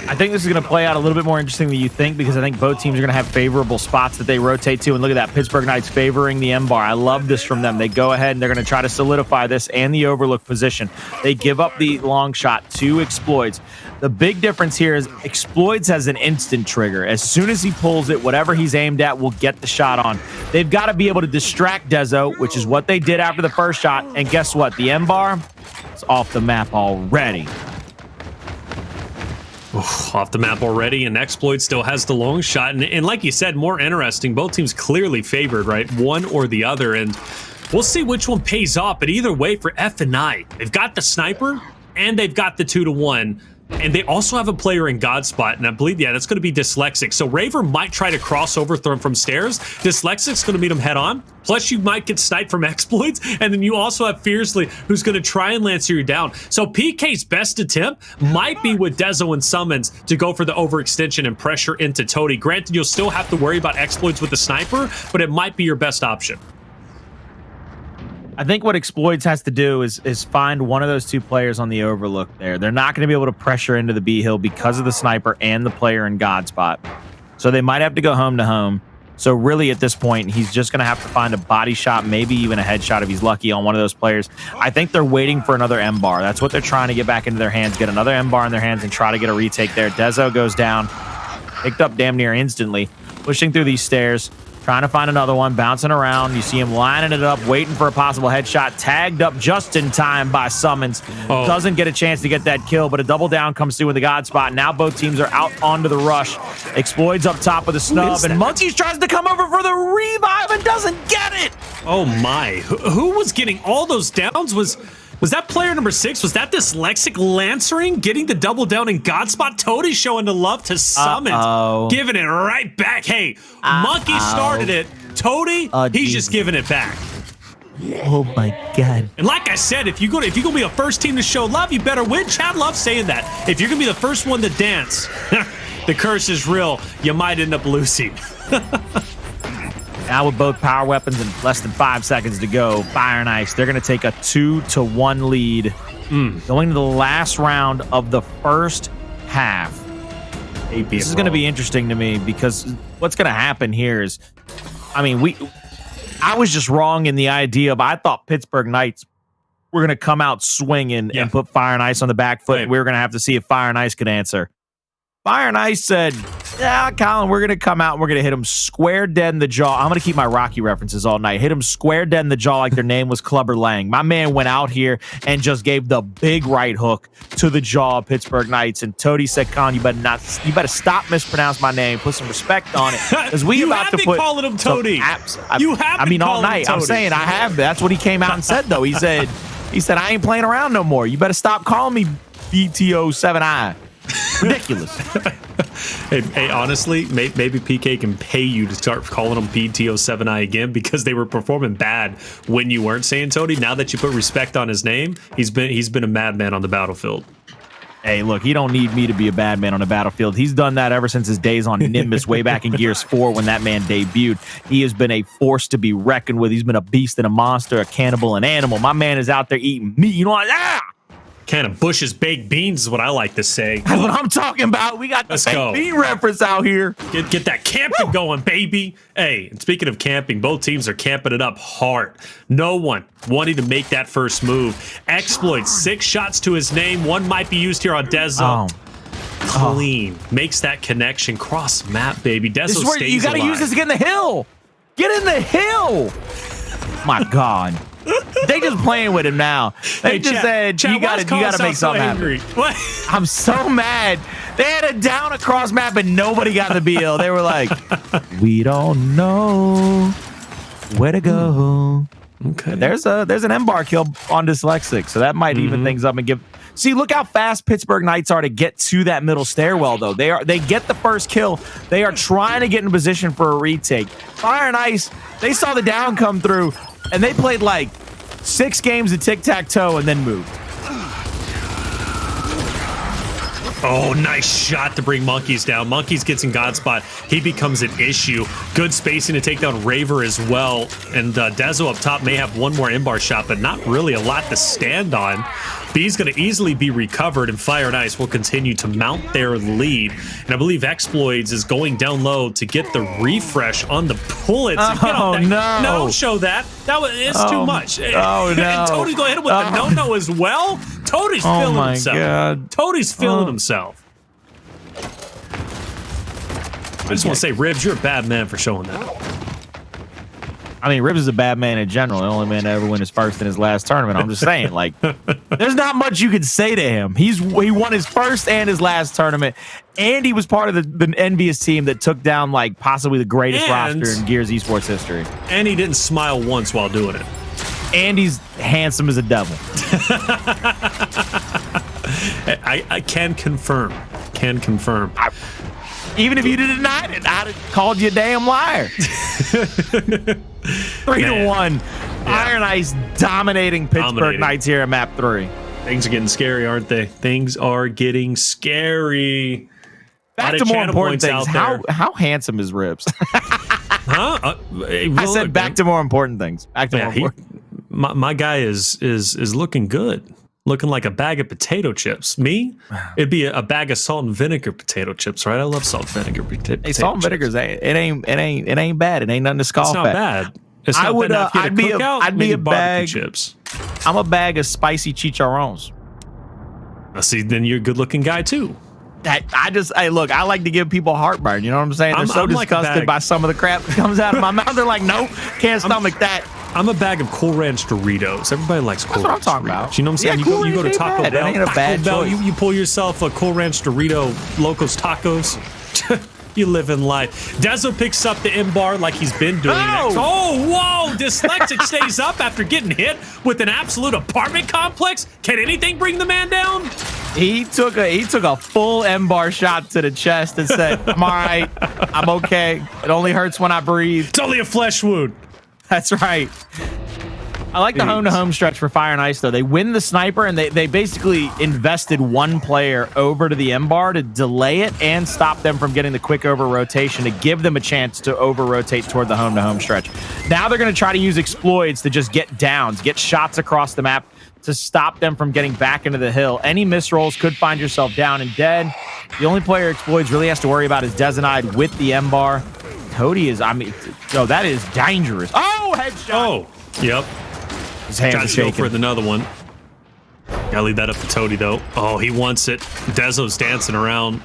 I think this is going to play out a little bit more interesting than you think, because I think both teams are going to have favorable spots that they rotate to. And look at that, Pittsburgh Knights favoring the M-bar. I love this from them. They go ahead and they're going to try to solidify this and the overlook position. They give up the long shot to Xploidz. The big difference here is Xploidz has an instant trigger. As soon as he pulls it, whatever he's aimed at will get the shot on. They've got to be able to distract Dezo, which is what they did after the first shot. And guess what? The M-bar is off the map already. Off the map already, and Xploidz still has the long shot. And like you said, more interesting. Both teams clearly favored, right? One or the other. And we'll see which one pays off. But either way, for F&I, they've got the sniper and they've got the 2-1. And they also have a player in God spot, and I believe, yeah, that's going to be Dyslexic. So Raver might try to cross over from stairs. Dyslexic's going to meet him head on. Plus, you might get sniped from Xploidz, and then you also have Fearzly, who's going to try and lancer you down. So PK's best attempt might be with Dezo and Sumuns to go for the overextension and pressure into Toti. Granted, you'll still have to worry about Xploidz with the sniper, but it might be your best option. I think what Xploidz has to do is find one of those 2 players on the overlook there. They're not going to be able to pressure into the B hill because of the sniper and the player in God spot. So they might have to go home to home. So really at this point, he's just going to have to find a body shot, maybe even a headshot if he's lucky on one of those players. I think they're waiting for another M-bar. That's what they're trying to get back into their hands, get another M-bar in their hands and try to get a retake there. Dezo goes down, picked up damn near instantly, pushing through these stairs. Trying to find another one, bouncing around. You see him lining it up, waiting for a possible headshot. Tagged up just in time by Sumuns. Doesn't get a chance to get that kill, but a double down comes through in the God spot. Now both teams are out onto the rush. Xploidz up top with a snub, and Monkyz tries to come over for the revive and doesn't get it. Oh my, who was getting all those downs? Was that player number 6? Was that Dyslexic lancering, getting the double down in God spot? Toti showing the love to Sumuns, giving it right back. Hey, Monkyz started it. Toti, he's just giving it back. Oh my God. And like I said, if you're gonna be a first team to show love, you better win. Chad loves saying that. If you're gonna be the first one to dance, The curse is real. You might end up losing. Now with both power weapons and less than 5 seconds to go, Fire and Ice, they're going to take a 2-1 lead going to the last round of the first half. This is going to be interesting to me because what's going to happen here is, I mean, I was just wrong in the idea of I thought Pittsburgh Knights were going to come out swinging and put Fire and Ice on the back foot. And we were going to have to see if Fire and Ice could answer. Fire and Ice said, yeah, Colin, we're going to come out and we're going to hit him square dead in the jaw. I'm going to keep my Rocky references all night. Hit him square dead in the jaw like their name was Clubber Lang. My man went out here and just gave the big right hook to the jaw of Pittsburgh Knights. And Toti said, Colin, you better stop mispronouncing my name. Put some respect on it. Because we about to put calling him Toti. I mean, all night. I'm saying I have. That's what he came out and said, though. He said, I ain't playing around no more. You better stop calling me BTO7I. Ridiculous. Hey, honestly, maybe PK can pay you to start calling them BTO7I again because they were performing bad when you weren't saying Toti. Now that you put respect on his name, he's been a madman on the battlefield. Hey, look, he don't need me to be a bad man on the battlefield. He's done that ever since his days on Nimbus way back in Gears 4 when that man debuted. He has been a force to be reckoned with. He's been a beast and a monster, a cannibal, an animal. My man is out there eating meat. You know what? Kind of Bush's baked beans is what I like to say. That's what I'm talking about. We got the baked bean reference out here. Get that camping going, baby. Hey, and speaking of camping, both teams are camping it up hard. No one wanting to make that first move. Xploidz, 6 shots to his name. One might be used here on Dezo. Clean. Makes that connection. Cross map, baby. Dezo this is where you got to use this to get in the hill. Get in the hill. My God. They just playing with him now. They just said you gotta make something happen. What? I'm so mad. They had it down across map and nobody got the BL. They were like, we don't know where to go. Okay. There's an M-bar kill on Dyslexic, so that might even things up and give. See, look how fast Pittsburgh Knights are to get to that middle stairwell, though. They get the first kill. They are trying to get in position for a retake. Fire and Ice, they saw the down come through, and they played like 6 games of tic-tac-toe and then moved. Oh, nice shot to bring Monkyz down. Monkyz gets in God spot. He becomes an issue. Good spacing to take down Raver as well. And Dezo up top may have one more M-bar shot, but not really a lot to stand on. B's going to easily be recovered, and Fire and Ice will continue to mount their lead. And I believe Xploidz is going down low to get the refresh on the bullets. Oh, no. No, show that. It's too much. Oh, no. And Toti's going to hit him with the no-no as well. Toti's feeling himself. God. Toti's feeling himself. I just want to say, Ribs, you're a bad man for showing that. I mean, Ribs is a bad man in general. The only man to ever win his first and his last tournament. I'm just saying, like, there's not much you could say to him. He won his first and his last tournament, and he was part of the envious team that took down, like, possibly the greatest roster in Gears Esports history. And he didn't smile once while doing it. And he's handsome as a devil. I can confirm. Can confirm. Even if you denied it, I'd have called you a damn liar. 3-1. Fire and Ice dominating Pittsburgh Knights here at map 3. Things are getting scary, aren't they? Things are getting scary. Back to more important things. How handsome is Ribs? Huh? I said back to more important things. Back to more important. My guy is looking good. Looking like a bag of potato chips. Me? It'd be a bag of salt and vinegar potato chips, right? I love salt and vinegar potato chips. Salt and vinegar, it ain't bad. It ain't nothing to scoff at. It's not bad. It's not bad enough to cook out. I'd be a bag. Chips. I'm a bag of spicy chicharrones. See, then you're a good-looking guy too. Look, I like to give people heartburn. You know what I'm saying? They're so disgusted by some of the crap that comes out of my mouth. They're like, nope, can't stomach that. I'm a bag of Cool Ranch Doritos. Everybody likes Cool Ranch. That's what I'm talking about. You know what I'm saying? Yeah, you go to Taco Bell. That ain't a bad choice. You pull yourself a Cool Ranch Dorito Locos Tacos. You live in life. Dezo picks up the M-bar like he's been doing. Oh, whoa! Dyslexic stays up after getting hit with an absolute apartment complex. Can anything bring the man down? He took a full M-bar shot to the chest and said, I'm all right. I'm okay. It only hurts when I breathe. It's only a flesh wound. That's right. I like the home-to-home stretch for Fire and Ice, though. They win the sniper, and they basically invested one player over to the M-bar to delay it and stop them from getting the quick over-rotation to give them a chance to over-rotate toward the home-to-home stretch. Now they're going to try to use Xploidz to just get downs, get shots across the map to stop them from getting back into the hill. Any misrolls could find yourself down and dead. The only player Xploidz really has to worry about is Dezonide with the M-bar. Toti is, that is dangerous. Oh, headshot. Oh, yep. His hands are shaking. Go for another one. Gotta leave that up to Toti, though. Oh, he wants it. Dezo's dancing around.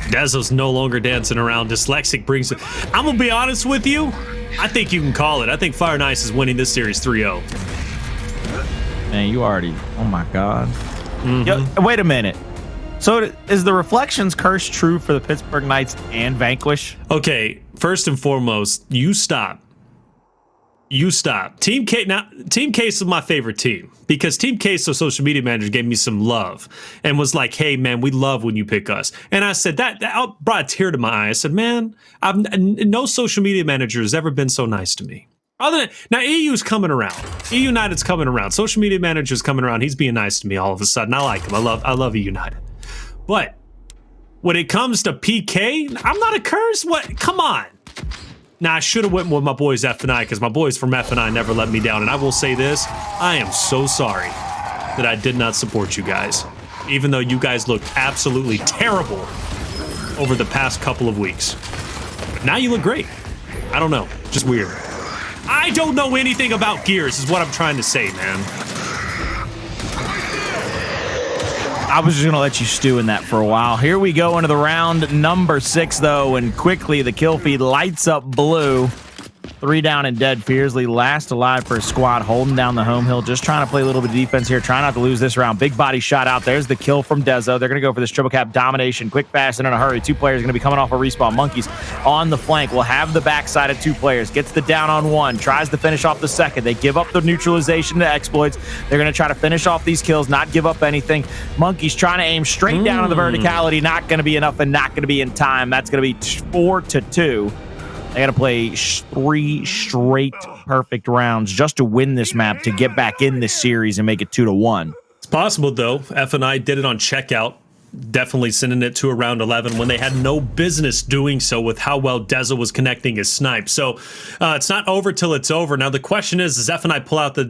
Dezo's no longer dancing around. Dyslexic brings it. I'm gonna be honest with you. I think you can call it. I think Fire and Ice is winning this series 3-0. Man, you already... Oh, my God. Yo, wait a minute. So is the Reflections curse true for the Pittsburgh Knights and Vanquish? Okay, first and foremost, you stop. You stop. Team Case is my favorite team because Team Case, so social media manager, gave me some love and was like, hey, man, we love when you pick us. And I said, that brought a tear to my eye. I said, man, no social media manager has ever been so nice to me. Other than, now, EU's coming around. EU United's coming around. Social media manager's coming around. He's being nice to me all of a sudden. I like him. I love EU United. But when it comes to PK, I'm not a curse. What? Come on. Now, I should have went with my boys F and I because my boys from F and I never let me down. And I will say this, I am so sorry that I did not support you guys, even though you guys looked absolutely terrible over the past couple of weeks. But now you look great. I don't know, just weird. I don't know anything about gears is what I'm trying to say, man. I was just going to let you stew in that for a while. Here we go into the round number 6, though, and quickly the kill feed lights up blue. 3 down and dead. Fearzly last alive for his squad, holding down the home hill, just trying to play a little bit of defense here, trying not to lose this round. Big body shot out. There's the kill from Dezo. They're going to go for this triple cap domination, quick, fast, and in a hurry. 2 players going to be coming off a respawn. Monkyz on the flank will have the backside of 2 players. Gets the down on 1, tries to finish off the second. They give up the neutralization to Xploidz. They're going to try to finish off these kills, not give up anything. Monkyz trying to aim straight down on the verticality. Not going to be enough and not going to be in time. That's going to be 4-2. They got to play 3 straight perfect rounds just to win this map to get back in this series and make it 2-1. It's possible, though. F&I did it on checkout, definitely sending it to around 11 when they had no business doing so with how well Dezo was connecting his snipe. So it's not over till it's over. Now, the question is, does F&I pull out the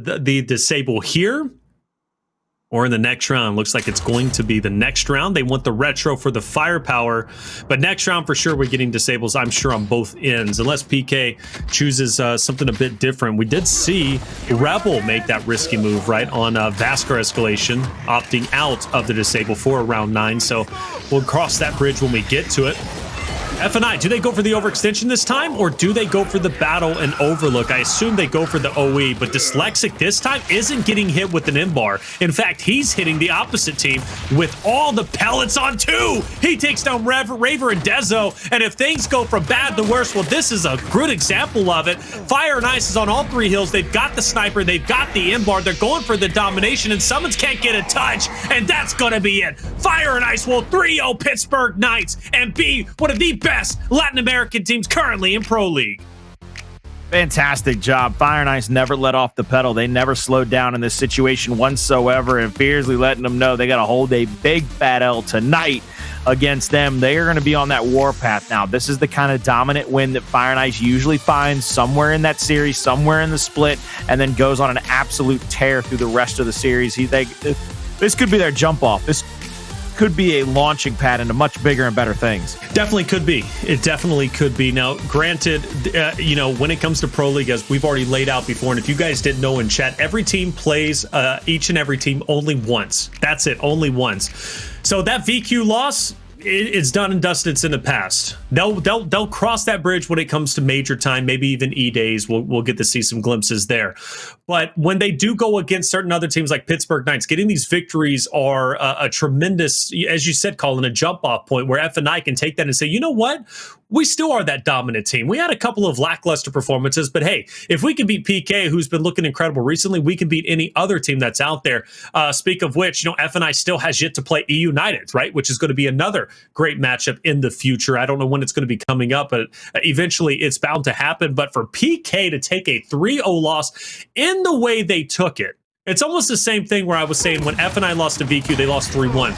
disable here? Or in the next round? Looks like it's going to be the next round. They want the retro for the firepower, but next round for sure we're getting disables, I'm sure, on both ends, unless PK chooses something a bit different. We did see Rebel make that risky move, right, on Vascar Escalation, opting out of the disable for round 9, so we'll cross that bridge when we get to it. F&I, do they go for the overextension this time, or do they go for the battle and overlook? I assume they go for the OE, but Dyslexic this time isn't getting hit with an M-bar. In fact, he's hitting the opposite team with all the pellets on 2. He takes down Raver and Dezo, and if things go from bad to worse, well, this is a good example of it. Fire and Ice is on all 3 hills. They've got the sniper. They've got the M-bar. They're going for the domination, and Sumuns can't get a touch, and that's going to be it. Fire and Ice will 3-0 Pittsburgh Knights and be one of the best Latin American teams currently in Pro League. Fantastic job. Fire and Ice never let off the pedal. They never slowed down in this situation whatsoever, and Fearzly letting them know they got to hold a big fat L tonight against them. They are going to be on that warpath now. This is the kind of dominant win that Fire and Ice usually finds somewhere in that series, somewhere in the split, and then goes on an absolute tear through the rest of the series. This could be their jump off. This could be a launching pad into much bigger and better things. Definitely could be. It definitely could be. Now, granted, when it comes to Pro League, as we've already laid out before, and if you guys didn't know in chat, every team plays each and every team only once. That's it, only once. So that VQ loss, it's done and dusted. It's in the past. They'll cross that bridge when it comes to major time, maybe even E-Days. We'll get to see some glimpses there. But when they do go against certain other teams like Pittsburgh Knights, getting these victories are a tremendous, as you said, Colin, a jump-off point where F&I can take that and say, you know what? We still are that dominant team. We had a couple of lackluster performances, but hey, if we can beat PK, who's been looking incredible recently, we can beat any other team that's out there. Speak of which, F&I still has yet to play EU United, right? Which is going to be another great matchup in the future. I don't know when it's going to be coming up, but eventually it's bound to happen. But for PK to take a 3-0 loss in the way they took it, it's almost the same thing where I was saying when FNI lost to VQ, they lost 3-1.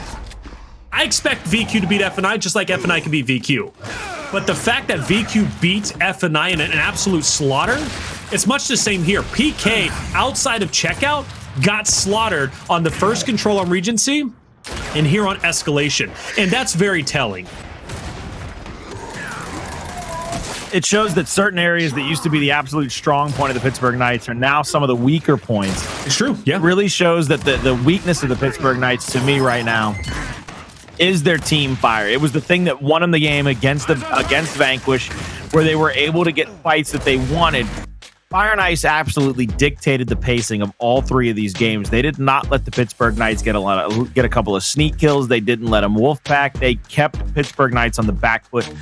I expect VQ to beat FNI just like FNI can beat VQ. But the fact that VQ beat FNI in an absolute slaughter, it's much the same here. PK, outside of checkout, got slaughtered on the first control on Regency and here on Escalation. And that's very telling. It shows that certain areas that used to be the absolute strong point of the Pittsburgh Knights are now some of the weaker points. It's true. Yeah. It really shows that the weakness of the Pittsburgh Knights to me right now is their team fire. It was the thing that won them the game against Vanquish, where they were able to get fights that they wanted. Fire and Ice absolutely dictated the pacing of all three of these games. They did not let the Pittsburgh Knights get a couple of sneak kills. They didn't let them wolf pack. They kept Pittsburgh Knights on the back foot